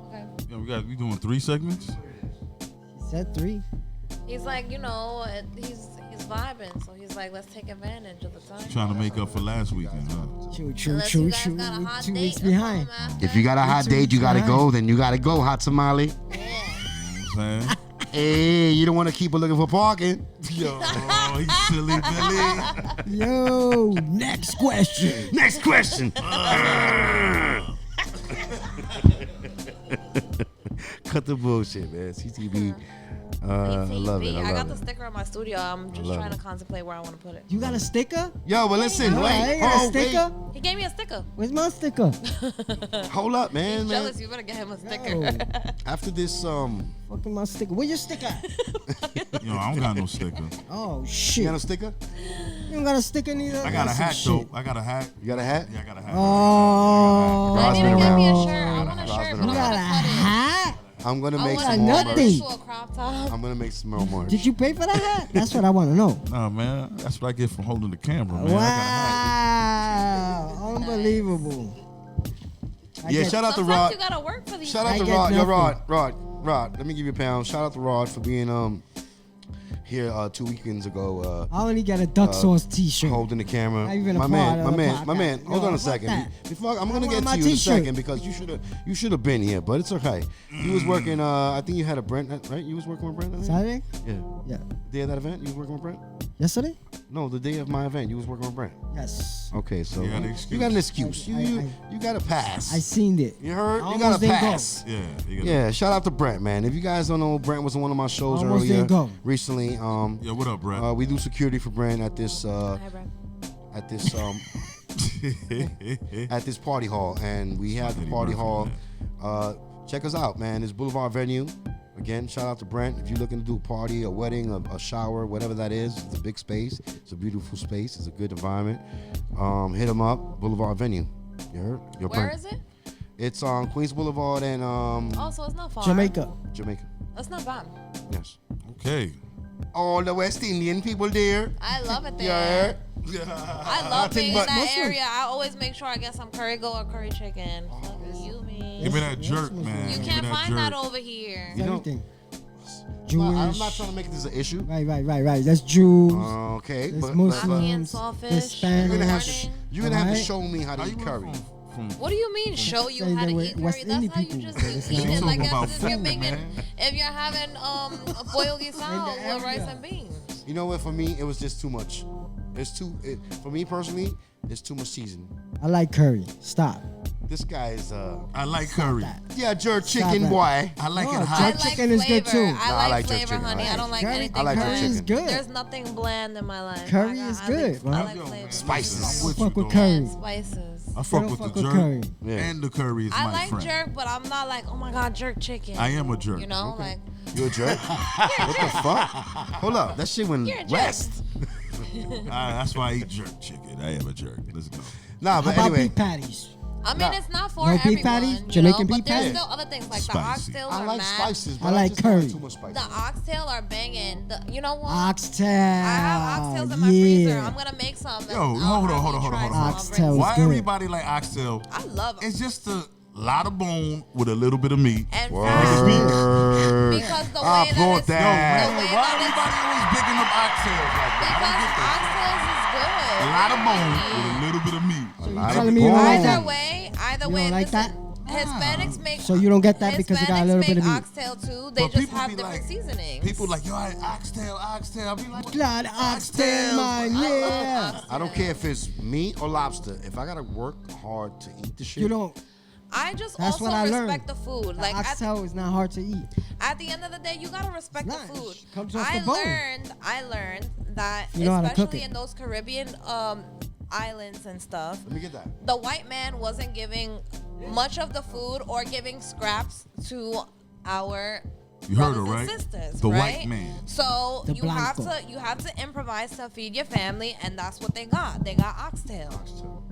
Okay. Yeah, we doing 3 segments. He said 3. He's like, you know, he's vibing, so he's like, let's take advantage of the time. Trying to make up for last weekend, huh? True. Unless you guys got a hot 2 date weeks or something behind. after. If you got a hot date, you got to go. Then you got to go, hot tamale. Yeah. You know what I'm saying? Hey, you don't want to keep her looking for parking. Yo, he's silly Billy. Yo, next question. Next question. Cut the bullshit, man. CTV. I love it. I I got love the it. sticker on my studio. I'm just love trying to it. contemplate where I want to put it. You got a sticker? Yo, but listen, All right, wait. you got a Oh, sticker? He gave me a sticker. Where's my sticker? wait. Hold up, man. He's man. jealous. You better get him a sticker. Yo, After this, fucking my sticker. Where your sticker at? Yo, I don't got no sticker. Oh, you shit. got a sticker? You don't got a sticker neither? I got a That's some hat, shit. though. I got a hat. You got a hat? Yeah, I got a hat. Oh. I Rod's didn't been give me a around. shirt. I want a Rod's shirt, been but You I around. got a want to cut it. hat? I'm gonna I make want some to more cut nothing. it merch. to a crop top. I'm gonna make some more merch. Did you pay for the hat? That's what I want to know. Nah, man. That's what I get from holding the camera, man. I got a hat. Wow. Unbelievable. I Yeah, get- shout out to Sometimes Rod. you gotta work for these. Shout I out to get Rod. Yo, nothing. Rod. Let me give you a pound. Shout out to Rod for being here 2 weekends ago. I only got a duck sauce T-shirt. Holding the camera. Not even a my part of the man. podcast. Hold on a fuck second. that. Before I'm gonna I get want to you my in a T-shirt. second because you should have been here, but it's okay. You was working. I think you had a Brent, right? You was working with Brent. I think? Saturday? Yeah. Yeah. The day of that event, you was working with Brent. Yesterday? No, the day of my event, you was working with Brent. Yes. Okay, so You got an you excuse. got an excuse. You got a pass. I seen it. You heard? I You got almost a didn't go. pass. Yeah. You gotta- Yeah, shout out to Brent, man. If you guys don't know, Brent was on one of my shows Almost earlier didn't go. recently. Yeah. What up, Brett? We do security for Brent at this Hi, Brad. at this at this party hall, and we have the party hall. Check us out, man. It's Boulevard Venue. Again, shout out to Brent. If you're looking to do a party, a wedding, a shower, whatever that is, it's a big space. It's a beautiful space. It's a good environment. Hit him up, Boulevard Venue. You heard? Your Where Brent. is it? It's on Queens Boulevard and Oh, so it's not far. Jamaica. Jamaica. That's not bad. Yes. Okay. All the West Indian people there. I love it You there. heard? I love being in but that Muslim. area. I always make sure I get some curry goat or curry chicken. Fuck you, man. Give me that jerk, man. You Give me can't that find jerk. that over here. You know- Everything. I'm Jewish. not trying to make this an issue. Right. That's Jews. Okay, There's but Afghan Muslims. sawfish. Hispanic. you're gonna have Morning. you're gonna have to Alright. show me how to How eat you curry. went from What do you mean? Show you saying how to that eat we're West curry? That's Indian how you people. just It's eat not- it. Like Talking about as if you're food, making, man. if you're having a boiled guisao In the with rice area. and beans. You know what? For me, it was just too much. For me personally, it's too much seasoning. I like curry. Stop. This guy is I like curry. yeah, jerk Stop chicken that. boy. I like No, it jerk hot. I like chicken is flavor. good too. I Nah, I like like jerk flavor, chicken. honey. I don't like Curry- anything I like jerk curry bland. is chicken. good. There's nothing bland in my life. Curry I is like- good, bro. I like Yo, flavor. man, Spices. listen, I'm with Fuck you, with though. curry. And spices. I I fuck don't with fuck the with jerk. curry. Yeah. And the curry is I my like friend. jerk, but I'm not like, oh my god, jerk chicken. I am a jerk. You know, like You a jerk? What the fuck? Hold up, that shit went You're a jerk. west. That's why I eat jerk chicken. I am a jerk. Let's go. Nah, How but about anyway, beef patties? I mean, it's not for No beef everyone. patties? you Jamaican know, beef but there's patties? still other things like Spicy. the oxtails I are like mad. spices, but I like just got curry. too much spice. The oxtail are banging. You know what? Oxtail. I have oxtails in my freezer. I'm gonna make some. Yo, hold on. Oxtail. Why good. everybody like oxtail? I love them. It's just a lot of bone with a little bit of meat. And Word. because the I way that applaud it's that. Yo, the man, way why that everybody always picking up oxtails like that? I because don't get that. oxtails is good. A lot of bone with a little bit of meat. lot telling of me you don't like bone. that? Either You way, don't like listen, Hispanics make. So you don't get that because it got a Hispanics little bit of make meat. oxtail too. They But just people have be different like- seasonings. People like, yo, I oxtail. I'll be like, Glad oxtail, man. Yeah. I don't care if it's meat or lobster. If I gotta work hard to eat the shit, You don't. I just That's also what I respect learned. the food. The Like oxtail is not hard to eat. at the end of the day, you gotta respect It's the not. food. It comes off the bone. I learned that You know how to cook especially it. in those Caribbean islands and stuff, let me get that. the white man wasn't giving much of the food or giving scraps to our You heard her, brothers right? and sisters, The right? white man. So The you have blanco. to improvise to feed your family, and that's what they got. They got oxtail. Oxtail.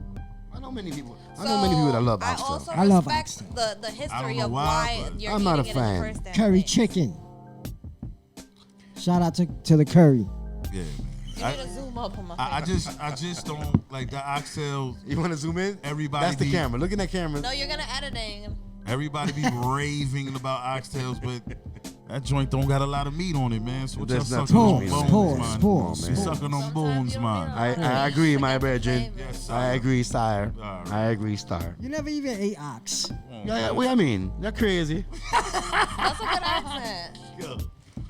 I know many people. So I know many people that love I oxtail. also I love respect oxtail. the I history don't know of why, why but you're I'm not eating a it in fan. the first damn Curry place. chicken. Shout out to the curry. yeah, You man. need to zoom up on my I face. just don't like the oxtail. You want to zoom in? Everybody That's the be- camera. Look at that camera. No, you're gonna editing. Everybody be raving about oxtails, but that joint don't got a lot of meat on it, man. So what y'all There's not sucking too on much meat on it. bones, Pause, man? pause, You pause. sucking on Sometimes bones, you don't man. need I agree, my virgin. Yes, sir. I agree, sire. All right. I agree, star. You never even ate ox. Yeah, what I mean? You're crazy. That's a good accent.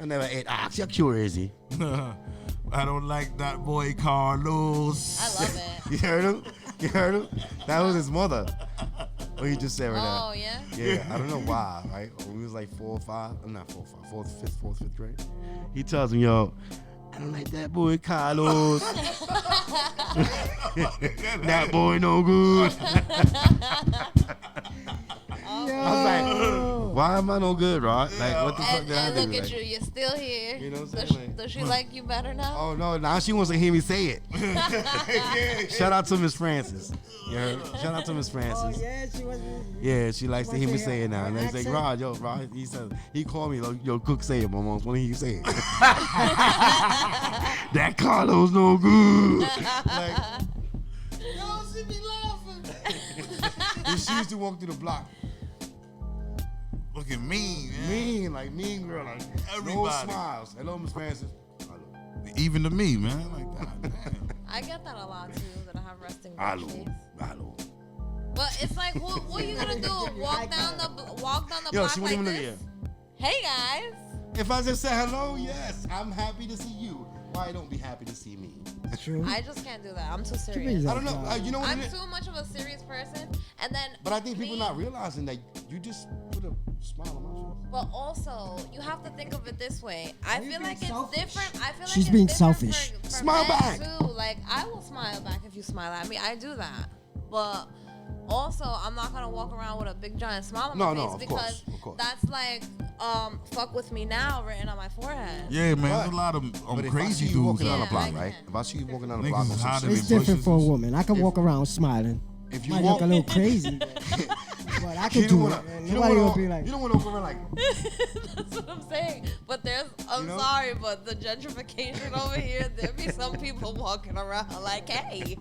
I never ate ox. You're crazy. I don't like that boy Carlos. I love it. You heard him? You heard him? That was his mother. What he just said right Oh now. yeah. Yeah, I don't know why, right? When we was like 4 or 5, I'm not 4 or 5, fourth, fifth grade. He tells me, yo, I don't like that boy Carlos. That boy no good. I was like, why am I no good, Rod? Like, what the fuck And, did I and do? look at Like, you, you're still here. You know what I'm does, saying? does she like you better now? oh, no, now she wants to hear me say it. Shout out to Miss Francis. You heard? Shout out to Miss Francis. yeah, she was. Yeah, she likes to hear me What's say it now. And her he's like, accent? Rod, he said, he called me, like, yo, Cook, say it, Mama. When he say it. That Carlos no good. Like, yo, she be laughing. And she used to walk through the block. Looking mean, man. Mean, like mean girl. Like, no Everybody. smiles. Hello, Miss Francis. I even to me, man. Like, God damn. I get that a lot too. That I have resting bitch Hello. face. Hello. But it's like, what are you gonna do? Walk down the Yo, block she like won't even look at this? you. Hey guys. If I just say hello, yes, I'm happy to see you. Why don't be happy to see me? True. I just can't do that. I'm too mean serious. that? I don't know. You know what I'm it is? too much of a serious person, and then. But I think people me- not realizing that you just put a smile on my face. But also, you have to think of it this way. I Are you feel being like it's selfish? different. I feel like She's it's being different selfish. For Smile men back. too. Like I will smile back if you smile at me. I do that. But also, I'm not gonna walk around with a big giant smile on my No, face of because course. that's like fuck with me now written on my forehead. Yeah, man. There's But- a lot of But if I crazy see you dudes. walking down the Yeah, block, I right? can. If I see you walking down the Niggas block on is some hiding shit, It's in different for a bushes. woman. I can walk around smiling. if you Might walk, look a little crazy, but I can do it. And nobody will be like, you don't want to go around like, That's what I'm saying. But I'm You know? sorry, but the gentrification over here, there be some people walking around like, hey,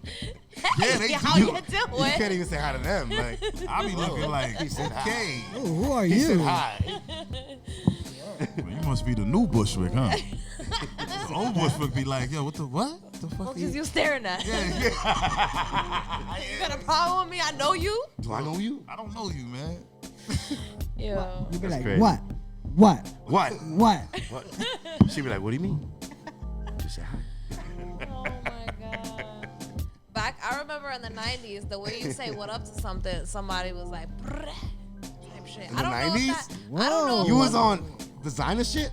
Yeah, they how do. you you doing? can't even say hi to them. Like, I be looking like, He said hi. okay. "Oh, who are he said you?" hi. Well, you must be the new Bushwick, huh? The old Bushwick be like, yo, what the fuck? What is you staring at? Yeah. You got a problem with me? I know you? Do I know you? I don't know you, man. Yo. You be That's like, crazy. "What? What? What?" What? She'd be like, what do you mean? Just say hi. Oh my god. I remember in the 90s, the way you say what up to somebody was like, "Brrr," type shit. In I the don't know 90s? if that, I don't know. Whoa. if You was what- on designer shit?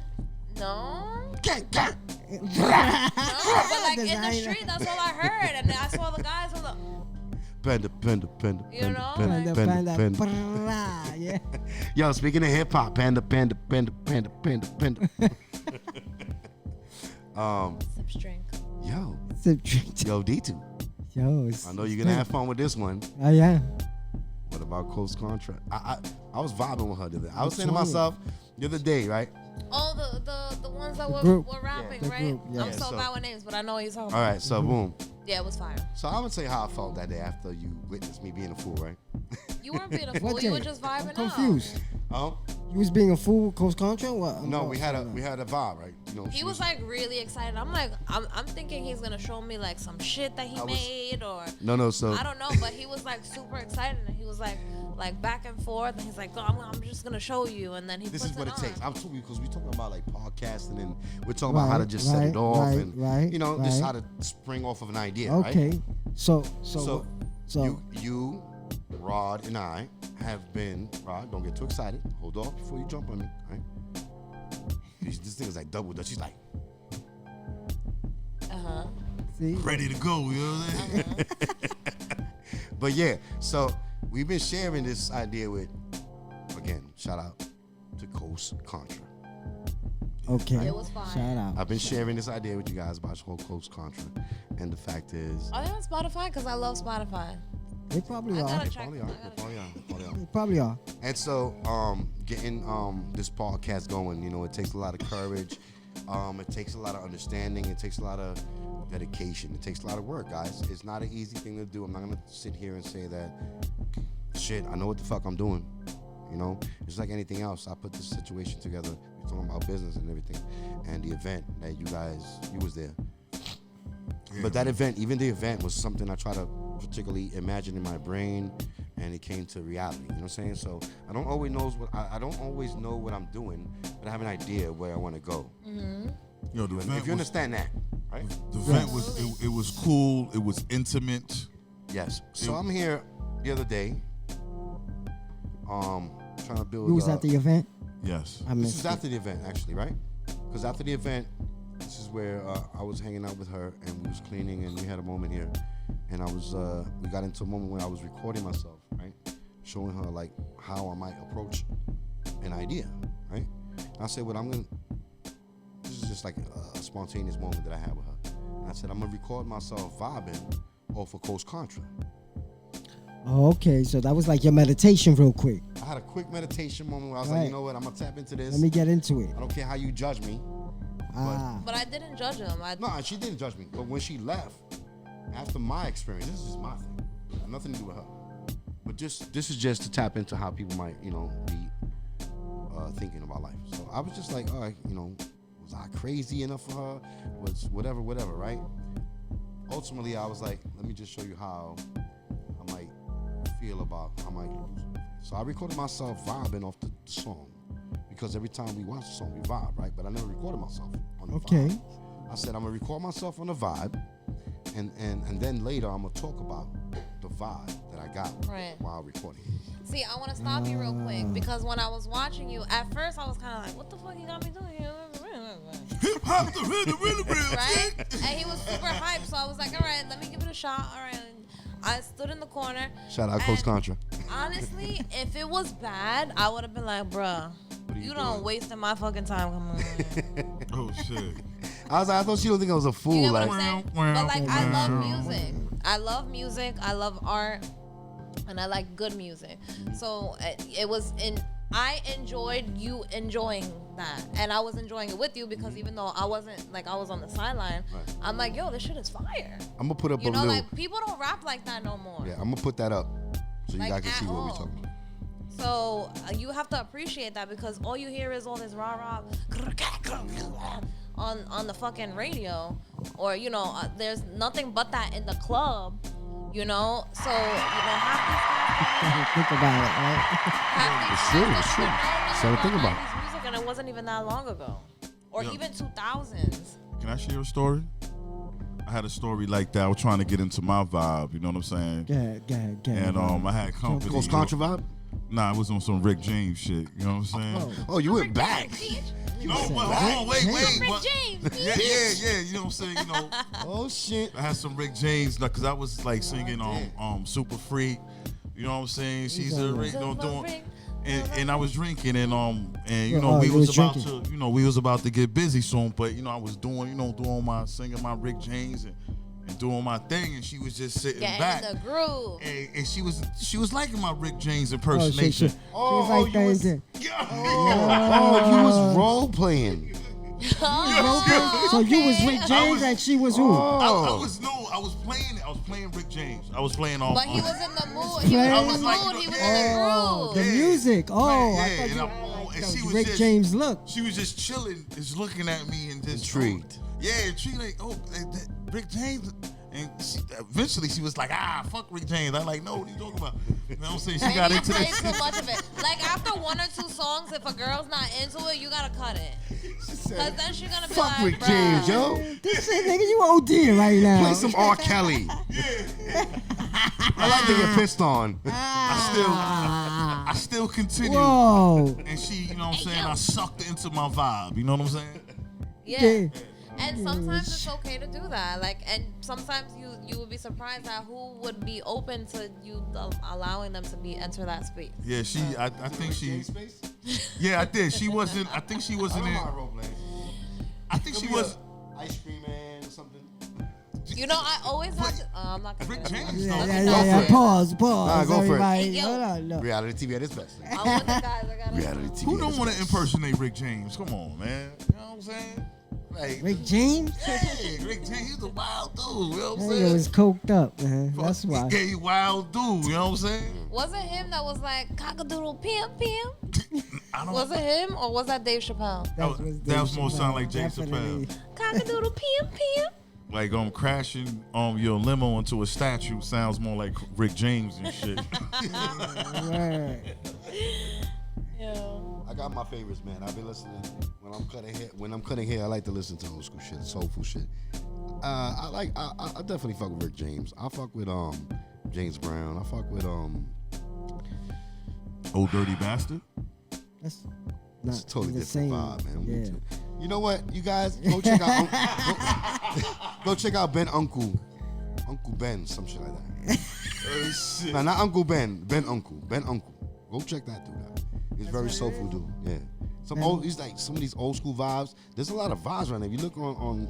No. Gang. No, but like in the Designer. street, that's all I heard. And then I saw the guys on the. Panda. You know, Panda, brah, yeah. Yo, speaking of hip hop, panda. Sip drink. Yo, Sip drink. yo, D2. Yo, I know you're gonna have fun with this one. Oh yeah. What about Coast Contra? I was vibing with her the other day. I was saying to Which one? myself the other day, right? Oh, the ones that group. were rapping, The right? group, yeah. I'm so So- bad with names, but I know what you're talking All about. right, so boom. Yeah, it was fire. So I'm gonna tell you how I felt that day after you witnessed me being a fool, right? You weren't being a fool. What You were day? just I'm vibing out. confused. Oh You was being a fool, Coast Contra? What? no, we had a vibe, right? You know, He she was like really excited. I'm thinking he's gonna show me like some shit that he I was- made or no. So I don't know, but he was like super excited and he was like back and forth and he's like, oh, I'm just gonna show you and then he this puts is what it on. takes. I'm talking because we're talking about like podcasting and we're talking about how to just set Right, it off right, and right, you know just right. how to spring off of an idea. Okay. Right? So So you, Rod, and I have been. Rod, don't get too excited. Hold off before you jump on me. Right? This thing is like double dutch. She's like, see, Ready to go, you know what I'm saying? but yeah. So we've been sharing this idea with, again, shout out to Coast Contra. okay. It was fine. Shout out. I've been sharing this idea with you guys about whole Coast Contra, and the fact is, Are they on Spotify? Because I love Spotify. They probably I are. gotta they check. probably are. They probably are. They probably are. They probably are. And so, getting this podcast going, you know, it takes a lot of courage. It takes a lot of understanding. It takes a lot of dedication. It takes a lot of work, guys. It's not an easy thing to do. I'm not gonna sit here and say that, shit, I know what the fuck I'm doing. You know, it's like anything else. I put this situation together. We're talking about business and everything, and the event that you was there. But that event, even the event, was something I try to particularly imagine in my brain, and it came to reality. You know what I'm saying? So I don't always know what I'm doing, but I have an idea where I want to go. Yo, the event If you was, understand that, right? the event was it was cool. It was intimate. Yes. So I'm here the other day, trying to build. You was at the event? Yes. I This missed is it. after the event, actually, right? Because after the event, this is where I was hanging out with her, and we was cleaning, and we had a moment here, and we got into a moment where I was recording myself, right, showing her like how I might approach an idea, right? And I said, this is just like a spontaneous moment that I had with her. And I said, I'm gonna record myself vibing off of Coast Contra. Oh, okay, so that was like your meditation real quick. I had a quick meditation moment where I was Right. like, you know what, I'm gonna tap into this. Let me get into it. I don't care how you judge me. Ah, But I didn't judge him. No, she didn't judge me. But when she left, after my experience, this is just my thing. Nothing to do with her. But this is just to tap into how people might, you know, be thinking about life. So I was just like, all right, you know, Was I crazy enough for her? Was whatever, right? Ultimately, I was like, let me just show you how I might feel about how I might lose. So I recorded myself vibing off the song because every time we watch the song, we vibe, right? But I never recorded myself on the vibe. I said, I'm gonna record myself on the vibe, and then later I'm gonna talk about the vibe that I got while recording. See, I want to stop you real quick because when I was watching you, at first I was kind of like, what the fuck you got me doing here? Hip hop, the real right? And he was super hyped, so I was like, all right, let me give it a shot. All right. I stood in the corner. Shout out Coach Contra. Honestly, if it was bad, I would have been like, bruh, you don't wasting my fucking time. Come on. Oh, shit. I thought she don't think I was a fool. You know like, what I'm saying? But like, I love music. I love music. I love art. And I like good music. So it was I enjoyed you enjoying that. And I was enjoying it with you because even though I wasn't, like, I was on the sideline, I'm like, yo, this shit is fire. I'm going to put up you know, like, people don't rap like that no more. Yeah, I'm going to put that up so like, you guys can see what we're talking about. So you have to appreciate that because all you hear is all this rah-rah on the fucking radio. Or, you know, there's nothing but that in the club. You know, so, you know, think about it, right? It's true. So think about it. Music, and it wasn't even that long ago. Or even 2000s. Can I share a story? I had a story like that. I was trying to get into my vibe, you know what I'm saying? Yeah. And I had company. Coach Contra vibe? Nah, I was on some Rick James shit, you know what I'm saying? Oh, you went back. No, but hold on, wait. Rick James. Yeah, you know what I'm saying? You know. Oh shit. I had some Rick James because I was like singing Super Freak. You know what I'm saying? She's a Rick, doing. And I was drinking and you know we was about to get busy soon, but you know I was doing my singing my Rick James and doing my thing, and she was just sitting back. In the groove. And she was liking my Rick James impersonation. She was you was role playing. So you was Rick James and she was who? I was playing Rick James. I was playing all. But he was in the mood. He was in the mood. He was in the groove. The music. I thought you Rick James look. She was just chilling, just looking at me and just intrigued. Yeah, intrigued. Like, Rick James. And eventually she was like, fuck Rick James. I'm like, no, what are you talking about? You know what I'm saying? She got into that shit. Too much of it. Like after one or two songs, if a girl's not into it, you gotta cut it. Cause then she's gonna be fuck like, Rick James, yo. This shit, nigga, you OD right now. Play some R. Kelly. I like to get pissed on. I still continue. Whoa. And she, you know what I'm saying? I sucked her into my vibe. You know what I'm saying? Yeah. And sometimes it's okay to do that. Like, and sometimes you would be surprised at who would be open to you allowing them to enter that space. Yeah, I think she. Yeah, I did. She wasn't. I think she wasn't in. I think she was. Ice cream man or something. You know, I always have to. I'm not gonna. Rick James. Yeah. Pause. Nah, go for it. Hey, yo. No. Reality TV at its best. I'm with the guys. I gotta. Reality TV. Who don't want to impersonate Rick James? Come on, man. You know what I'm saying? Like, Rick James? Yeah, Rick James, he's a wild dude, you know what I'm He saying? was coked up, man. That's why. He wild dude, you know what I'm saying? Was it him that was like cockadoodle pim? I don't Was it him or was that Dave Chappelle? That was more sound like James Chappelle. Cockadoodle pim. Like crashing your limo into a statue sounds more like Rick James and shit. Right. Yeah. I got my favorites, man. I've been listening when I'm cutting hair. I like to listen to old school shit, soulful shit. I definitely fuck with Rick James. I fuck with James Brown. I fuck with Old Dirty Bastard. That's it's a totally different vibe, man. Yeah. You know what, you guys go check out go check out Uncle Ben, some shit like that. Shit. Nah, not Uncle Ben Uncle. Go check that dude out. He's very soulful dude. Yeah. He's like some of these old school vibes. There's a lot of vibes right now. If you look on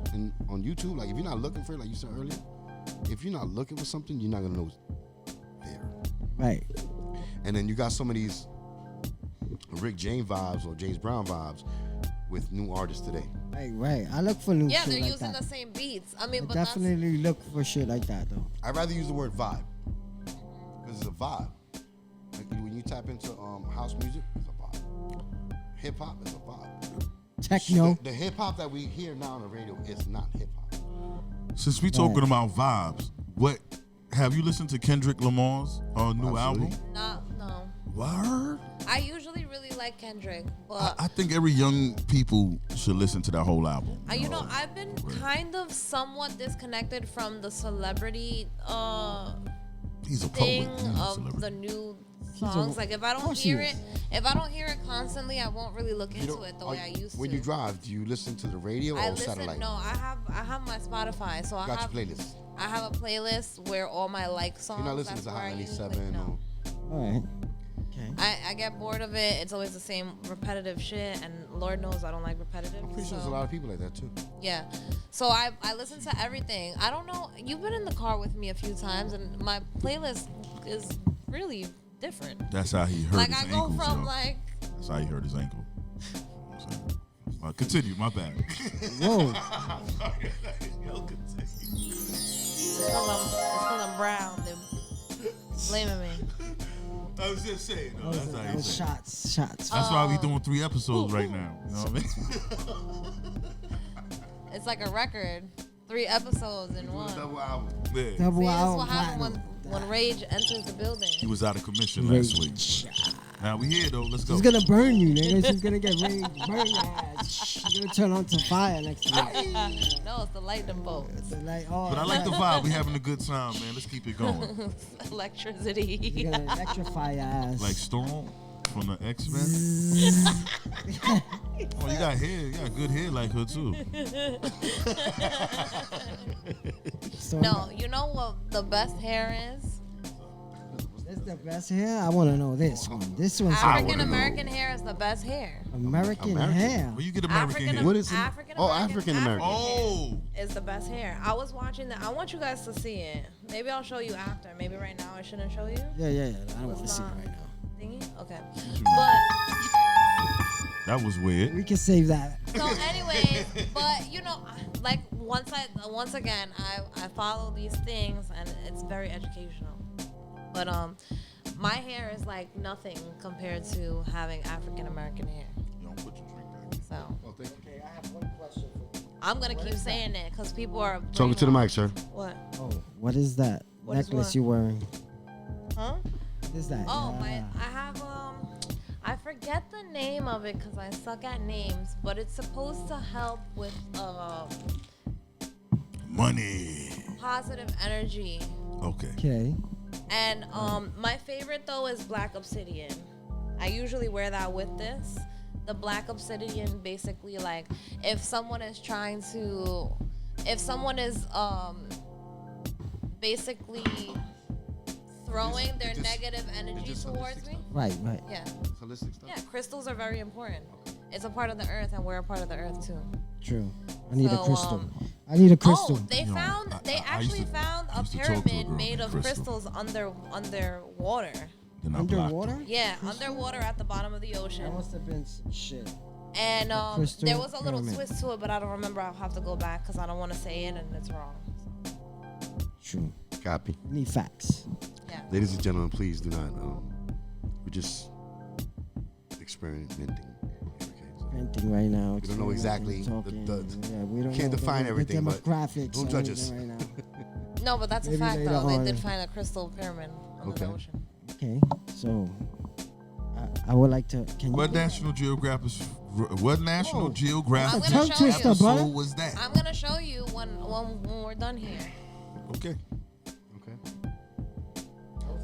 YouTube, like if you're not looking for it, like you said earlier, if you're not looking for something, you're not gonna know it's there. Right. And then you got some of these Rick James vibes or James Brown vibes with new artists today. Right. I look for new shit Yeah, they're like using that. the same beats. I mean, I but definitely look for shit like that, though. I'd rather use the word vibe because it's a vibe. Like when you tap into house music, it's a vibe. Hip hop is a vibe. techno. The hip hop that we hear now on the radio is not hip hop. Since we talking about vibes, what have you listened to Kendrick Lamar's new album? No. Word? I usually really like Kendrick, but I think every young people should listen to that whole album. you know, I've been kind of somewhat disconnected from the celebrity He's a thing poet. He's a of celebrity. the new songs. Like if I don't hear it constantly, I won't really look into it the way I used to. When you drive, do you listen to the radio or satellite? No, I have my Spotify, so I Got have your playlist. I have a playlist where all my like songs. You're not listening to Hot 97 or... All right. Okay. I get bored of it. It's always the same repetitive shit, and Lord knows I don't like repetitive. I'm pretty sure there's a lot of people like that too. Yeah. So I listen to everything. I don't know. You've been in the car with me a few times, and my playlist is really different. That's how he hurt Like his I go ankles, from yo. like. That's how he hurt his ankle. Continue, my bad. Whoa. It's because I'm brown. They're blaming me. I was just saying. No, that's how That he was said. shots. That's why we doing 3 episodes right now. You know what I mean? It's like a record. 3 episodes in one. Double album. Yeah. See, Double this is album what happens platinum. when Rage enters the building. He was out of commission last week. Rage. Now we here though. Let's go. She's gonna burn you, nigga. She's gonna get rage, burn your ass. She's gonna turn on to fire next week. No, it's the lightning bolt. So like, oh, But I like the vibe. We having a good time, man. Let's keep it going. Electricity. You're gonna electrify your ass. Like Storm from the X-Men. Oh, you got hair. You got good hair like her too. So, No, you know what the best hair is? That's the best hair. I want to know this one. This one's African American hair is the best hair. American hair. Where you get American hair? What is it? African Oh, African American. Oh, is the best hair. I was watching that. I want you guys to see it. Maybe I'll show you after. Maybe right now I shouldn't show you. Yeah. I don't want to see it right now. Thingy? Okay. that was weird. We can save that. But so anyways, but you know, like once again, I follow these things and it's very educational. But my hair is like nothing compared to having African American hair. You don't put your drink back. So Oh, thank you. Okay, I have one question for you. I'm gonna keep saying it because people are Talking to the mic, sir. What? Oh, what is that What is necklace what? you wearing? Huh? What is that? Oh, I have I forget the name of it because I suck at names, but it's supposed to help with Money. positive energy. Okay. Okay. And my favorite though is black obsidian. I usually wear that with this. The black obsidian basically like if someone is basically throwing their It's just- negative energy just towards holistic me. Right. Yeah. It's holistic stuff. Yeah, crystals are very important. It's a part of the earth and we're a part of the earth too. True. I need a So, crystal. I need a crystal. Oh, they You know, found I- they I used actually to- found I a used to talk to a pyramid girl made named of Crystal. crystals underwater. Then I blocked her. Underwater? Yeah, underwater at the bottom of the That ocean. must have been some shit. And crystal there was a little pyramid. twist to it, but I don't remember. I'll have to go back because I don't want to say it and it's wrong. True. Copy. We need facts. Yeah. Ladies and gentlemen, please do not. We're just experimenting. Okay, so Venting right now. We don't know exactly Talking. the- yeah, we don't can't know define everything, The but demographics. don't or judge us. anything right now. No, but that's Maybe a fact later though. They on. did find a crystal pyramid under the Okay. ocean. Okay, so I would like to. Can What you? National Geographic? What National Whoa. I'm Geographic gonna tongue show twister, you. brother. episode was that? I'm gonna show you when we're done here. Okay. okay.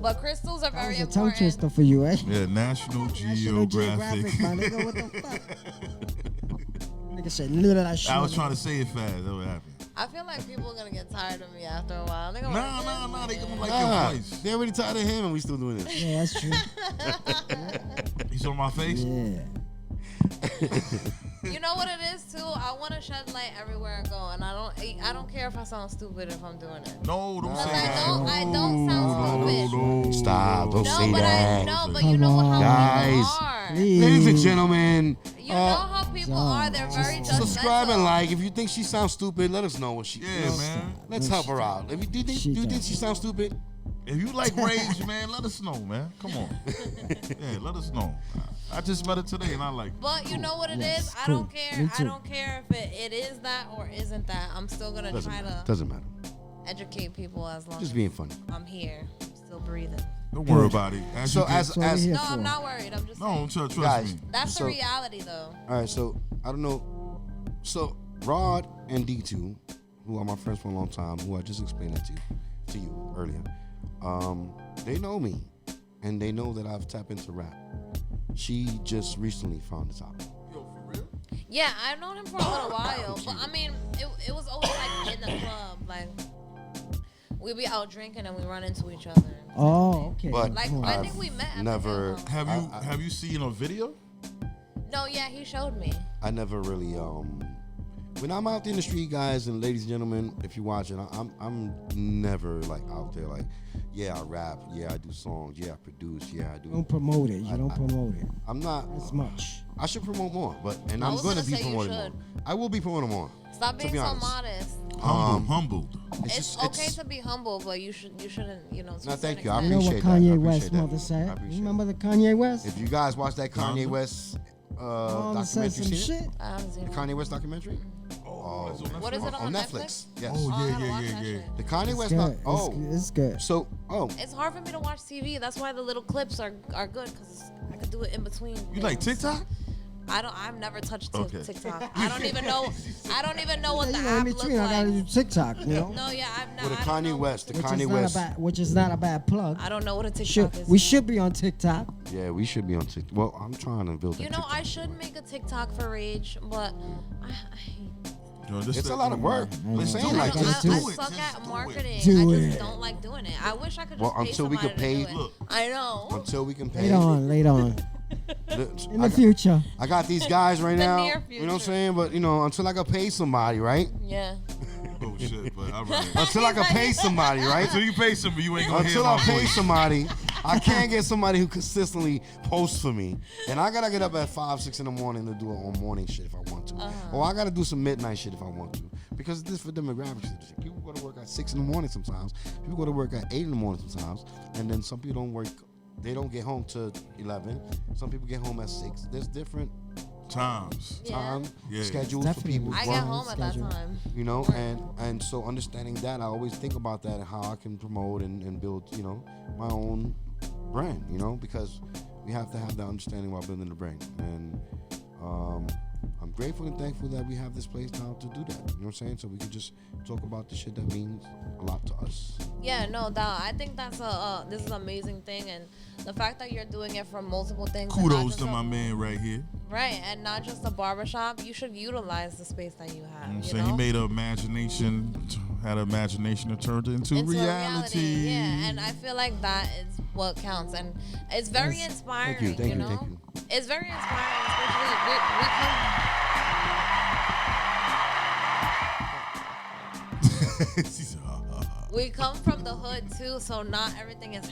But crystals are That very was a tongue important. twister for you, eh? Yeah, National National Geographic. my nigga, what the fuck? Nigga said, "Look at that shit." I was trying to say it fast. That's what happened. I feel like people are gonna get tired of me after a while. They're gonna No, they gonna like Nah, your voice. they already tired of him and we still doing this. Yeah, that's true. You saw my face? Yeah. You know what it is too? I want to shed light everywhere I go, and I don't care if I sound stupid if I'm doing it. No, don't say Cause that. I don't sound stupid. No. Stop, don't No, say but that. but you know Come how on. Guys, people are. Please. Ladies and gentlemen, You know how people are. They're very judgmental. subscribe and like. If you think she sounds stupid, let us know what she Yeah, man. Let's help her out. If you do you think she sounds stupid? If you like Rage, man, let us know, man. Come on. Yeah, let us know. I just met her today, and I like. But you know what it Yes, is? I cool. don't care. Me I too. don't care if it is that or isn't that. I'm still gonna try to Doesn't matter. educate people as long Just as being funny. I'm here. I'm still breathing. Don't worry about it. So you get- That's what we're here No, for. I'm not worried. I'm just no, saying. trust Guys, me. That's so- the reality, though. All right, so I don't know. So Rod and D2, who are my friends for a long time, who I just explained that to you earlier, they know me, and they know that I've tapped into rap. She just recently found this out. Yo, for real? Yeah, I've known him for a little while, but I mean, it was always like in the club, like we be out drinking and we run into each other. Oh, okay. But Like Cool. I I've think we met. At the never- Hill. Have you seen a video? No, yeah, he showed me. I never really when I'm out in the street, guys and ladies and gentlemen, if you're watching, I'm never like out there like, yeah, I rap, yeah, I do songs, yeah, I produce, yeah, I do. Don't promote it. You don't promote it I'm not as much. I should promote more, I I'm was going to gonna be say you promoting more. should. I will be promoting more. Stop to being be so honest. modest. Humbled. It's okay to be humble, but you shouldn't, to No, a certain thank you. I You know appreciate what that. I Kanye appreciate West that. mother I said? appreciate You remember the Kanye West? If you guys watch that Kanye Donda? West Donda said documentary, some seen it? shit. I haven't seen The it. Kanye West documentary? What is it on Netflix? Yes. Oh, I yeah, gotta yeah, watch yeah, that yeah. shit. The Kanye It's West. good. Oh, It's good. so It's hard for me to watch TV. That's why the little clips are good because I could do it in between. You like things. TikTok? I've never touched Okay. TikTok. I don't even know. I don't even know what the You know, app in looks between, I gotta do like. TikTok. You know, No, yeah, I've with not. the I don't Kanye know. West, the which Kanye is West. which is not a bad plug. I don't know what a TikTok is. We should be on TikTok. Yeah, we should be on TikTok. Well, I'm trying to build. You that know, TikTok. I should make a TikTok for Rage, but Yo, this It's that- a lot of work. I They're know. saying Do like it. I, this. Just do I it. suck at marketing. Do I just it. don't like doing it. I wish I could just Well, pay until we could somebody to pay- do it. Look. I know. Until we can pay. Later on. In the future. I got these guys right The now. near You know what I'm future. saying? But until I can pay somebody, right? Yeah. Oh shit, but all right. Until I can pay somebody, right? Until you pay somebody, you ain't gonna hear Until I my pay voice. somebody, I can't get somebody who consistently posts for me. And I gotta get up at 5, 6 in the morning to do it on morning shit if I want to. Or I gotta do some midnight shit if I want to. Because this for demographics. People go to work at 6 in the morning sometimes. People go to work at 8 in the morning sometimes. And then some people don't work. They don't get home till 11. Some people get home at 6. There's different Times. Yeah. time Yeah. schedules for Definitely. people. I get home at that schedule. time. And so understanding that, I always think about that and how I can promote and build, my own brand, because we have to have that understanding while building the brand. And I'm grateful and thankful that we have this place now to do that. You know what I'm saying? So we can just talk about the shit that means a lot to us. Yeah, no doubt. I think that's this is an amazing thing, and the fact that you're doing it from multiple things. and not Kudos just to a- my man right here. Right, and not just a barbershop. You should utilize the space that you have. You know what I'm you saying? know? He made an imagination, had an imagination that turned into Into a reality. Yeah, and I feel like that is what counts, and it's very inspiring. Thank you, you know, thank you. It's very inspiring, especially we come. She said, "Ha, ha, ha." We come from the hood too, so not everything is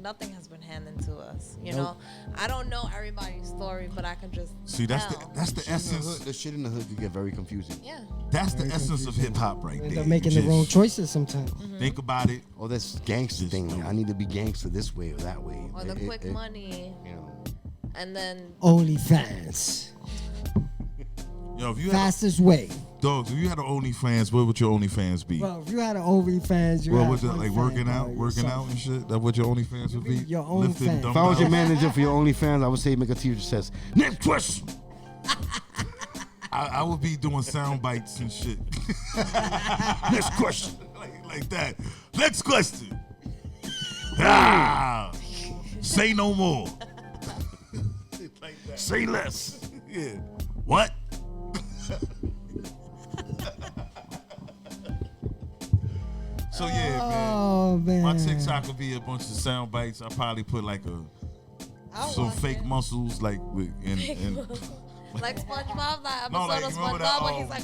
nothing has been handed to us. You know, I don't know everybody's story, but I can just See, that's tell. the essence. The shit in the hood could get very confusing. Yeah. That's the essence of hip hop right End there. up making You the wrong just choices sometimes. Think about it. Or this gangster Just thing. do Like, it. I need to be gangster this way or that way. Or the quick money, You know. and then OnlyFans. Yo, if you had Fastest way. dogs, if you had an OnlyFans, what would your OnlyFans be? Well, if you had an OnlyFans, you What had was it one like? fan, Working bro, out yourself. and shit. That what your OnlyFans would be? Your own Lifting fan. If I was your dumbbells? manager for your OnlyFans, I would say make a t-shirt that says, next question. I would be doing sound bites and shit. Next question. like that. Next question. Ah, say no more. Like that. Say less. Yeah. What? So yeah, man. Oh, man. My TikTok would be a bunch of sound bites. I probably put like some watch fake it. muscles, like and like SpongeBob, that episode No, like, of you remember SpongeBob that, where he's like,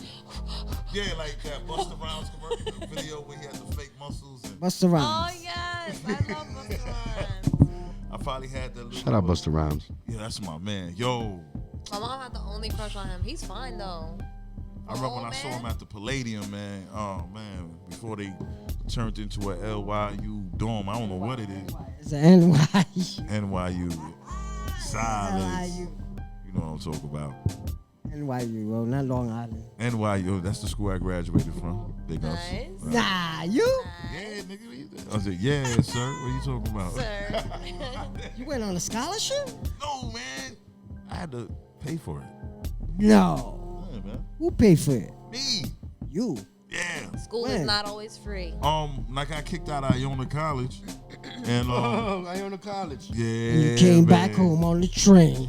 yeah, like that Busta Rhymes commercial video where he had the fake muscles. And Busta oh Rhymes. yes, I love Busta Rhymes. I probably had that. Little, Shout out Busta Rhymes. Yeah, that's my man. Yo, My mom had the only crush on him. He's fine though. I remember when I saw him at the Palladium, man. Oh man, before they turned into a LYU dorm. I don't know what it is. It's an NY. NYU. Silence. NYU. You know what I'm talking about. NYU, bro, not Long Island. NYU, that's the school I graduated from. Big ups. Nice. Nah, you? Yeah, nigga, what you think? I said, yeah, sir. What are you talking about? Sir. You went on a scholarship? No, man. I had to pay for it. No. Yeah, man. Who paid for it? Me. You. Yeah. School When? is not always free. Like I kicked out of Iona College. And Iona College. yeah. You came back man. home on the train.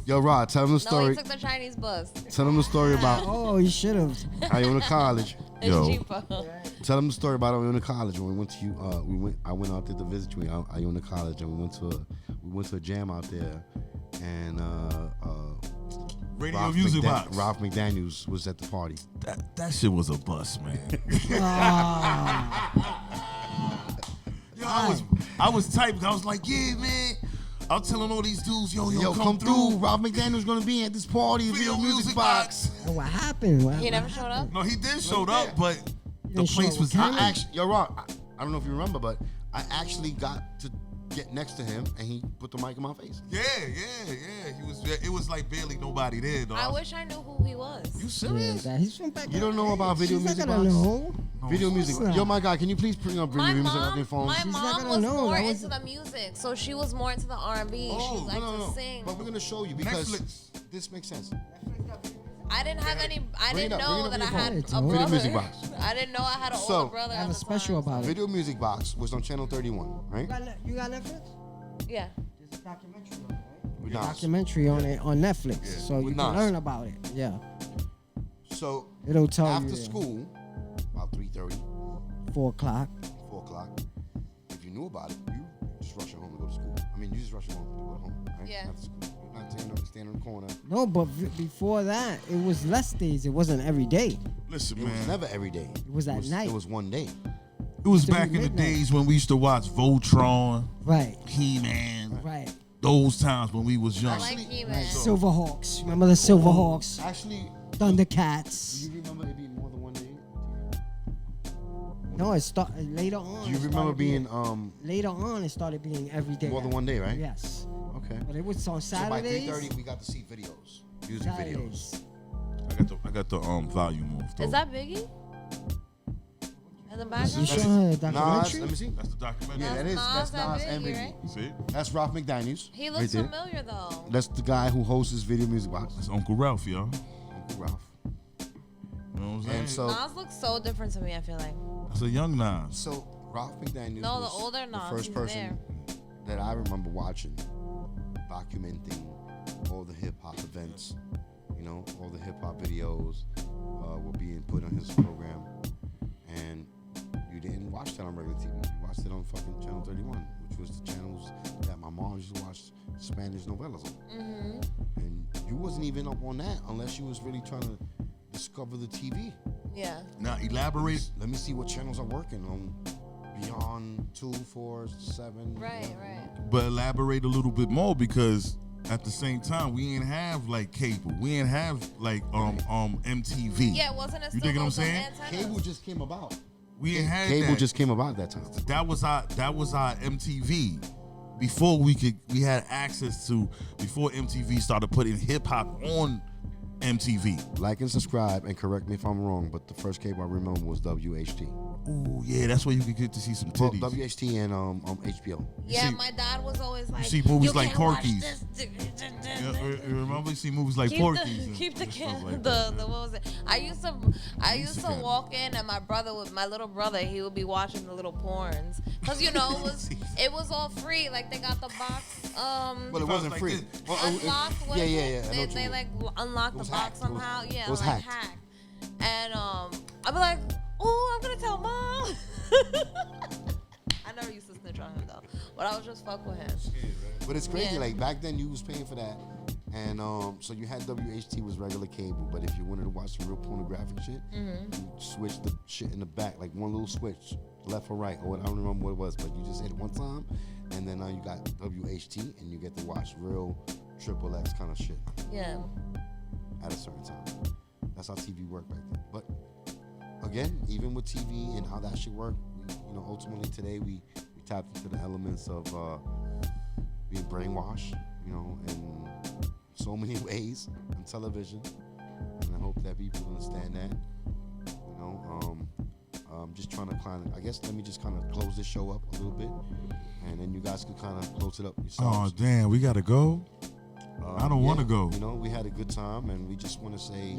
Yo, Rod, tell them the No, story. he took the Chinese bus. Tell them the story about Oh, you should have. Iona College. It's Yo. cheaper. Tell them the story about Iona College when we went to I went out there to visit you at Iona College, and we went to a jam out there, and Radio Ralph Music Box. Ralph McDaniels was at the party. That shit was a bust, man. Yo, I was tight because I was like, yeah, man. I was telling all these dudes, yo, Come through. Ralph McDaniels gonna be at this party. Video Music Box. What happened? He never showed up? No, he did showed up, but the didn't show place up was with hot. Yo, Rod, I don't know if you remember, but I actually got to get next to him, and he put the mic in my face. Yeah. He was. It was like barely nobody there, dog. I wish I knew who he was. You Yeah, serious? that he's from back You in don't the know day. about Video She's Music not gonna Box? know. Video music. course not. Yo, my God, can you please bring up Video My Music on mom, your phone? my She's not mom gonna was know. more That was- into the music, so she was more into the R&B. Oh, she liked to sing. But we're gonna show you because Netflix. this makes sense. I didn't have any. I Bring it didn't up, bring it know up that I on your had phone. a Video brother. Music Box. I didn't know I had an So, older brother. I at have a the special time. about it. Video Music Box was on Channel 31, right? You got Netflix? Yeah. There's a documentary on it, right? With Nas. Documentary on it on Netflix, Yeah, so you with can Nas. learn about it. Yeah, So it'll tell after you. school, about 3:30, 4:00. 4 o'clock, if you knew about it, you just rush your home to go to school. I mean, you just rush your home to go to home, right? Yeah. After school. You're not standing in the corner. No, but before that, it was less days. It wasn't every day. Listen, It was man. never every day. It was at night. It was one day. It was Till back in the midnight. days when we used to watch Voltron, Right, He-Man. right. Those times when we was young. I like He-Man. Silverhawks. Remember the Silverhawks? Actually, do Thundercats. you remember it being more than one day? No, it started later on. Do you it remember started being later on? It started being every day. more than one day, right? Yes, Okay. but it was on So by Saturdays. 3:30, we got to see videos, music videos. Saturdays. I got the volume off though. Is that Biggie? In the You background? showing her the Nas, documentary? let me see. That's the documentary. Yeah, that is. That's Nas and Biggie, Biggie. right? See? That's Ralph McDaniels. He looks right there. familiar though. That's the guy who hosts his Video Music Box. That's Uncle Ralph, y'all. Uncle Ralph. You know what I'm saying? And so, Nas looks so different to me. I feel like. That's a young Nas. so Ralph McDaniels No, the was older the Nas, first he's person that I remember watching, documenting all the hip hop events. You know, all the hip hop videos were being put on his program, and you didn't watch that on regular TV. You watched it on fucking Channel 31, which was the channels that my mom used to watch Spanish novellas on. Mm-hmm. And you wasn't even up on that unless you was really trying to discover the TV. Yeah. Now elaborate. Let me see what channels are working on Beyond 2, 4, 7. Right. Right. But elaborate a little bit more because at the same time we ain't have like cable. We ain't have like MTV. Yeah, wasn't it You still dig what I'm those saying? antennas? Cable just came about. We ain't had Cable that. just came about that time. That was our MTV. Before we had access to before MTV started putting hip hop on MTV. Like and subscribe, and correct me if I'm wrong, but the first cable I remember was WHT. Ooh, yeah, that's where you could get to see some Well, titties. WHT and HBO. Yeah, see- my dad was always like, see movies "You like can't watch Porky's." this." You remember you see movies like Keep Porky's. the and keep the stuff can like the that, what was it? I used to can. walk in and my little brother he would be watching the little porns because it was all free, like they got the box Well, it wasn't like free. this. Well, unlocked. What yeah, is yeah, it? yeah. I know what you They mean. like unlocked It was the box hacked. somehow. It Yeah, was like hacked. and I'd be like, oh, I'm gonna tell mom. I never used to snitch on him though, but I was just fuck with him. But it's crazy. Yeah. Like back then, you was paying for that, and so you had WHT was regular cable. But if you wanted to watch some real pornographic shit, you switch the shit in the back, like one little switch, left or right, or I don't remember what it was. But you just hit it one time, and then you got WHT, and you get to watch real triple X kind of shit Yeah. at a certain time. That's how TV worked back then. But again, even with TV and how that shit worked, ultimately today we tapped into the elements of being brainwashed, you know, in so many ways on television. And I hope that people understand that. You know, just trying to kind of, I guess, let me just kind of close this show up a little bit, and then you guys could kind of close it up yourselves. Oh, damn, we gotta go. I don't want to go. You know, we had a good time, and we just want to say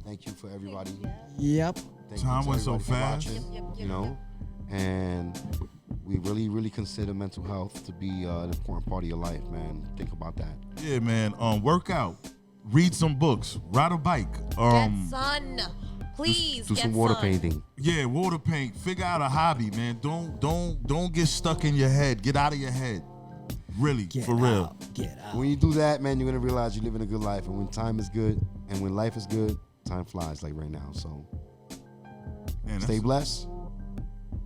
thank you for everybody. Yep. Time went so fast. You know, and we really, really consider mental health to be an important part of your life, man. Think about that. Yeah, man. Work out, read some books, ride a bike. Get sun. Please do get some water sun. painting. Yeah, water paint. Figure out a hobby, man. Don't get stuck in your head. Get out of your head. Really, for real. Get out. When you do that, man, you're gonna realize you're living a good life. And when time is good, and when life is good, time flies like right now. So Man, stay blessed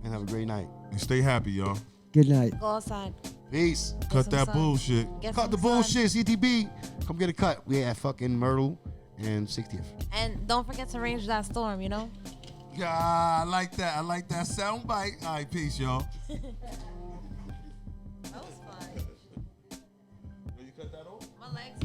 and have a great night. and stay happy, y'all. Good night. Go outside. Peace. Cut some that sun. bullshit. Get Cut some the sun. bullshit, CTB. Come get a cut. We at fucking Myrtle and 60th. And don't forget to range that storm, you know? Yeah, I like that. I like that sound bite. All right, peace, y'all. That was fun. You cut that off? My legs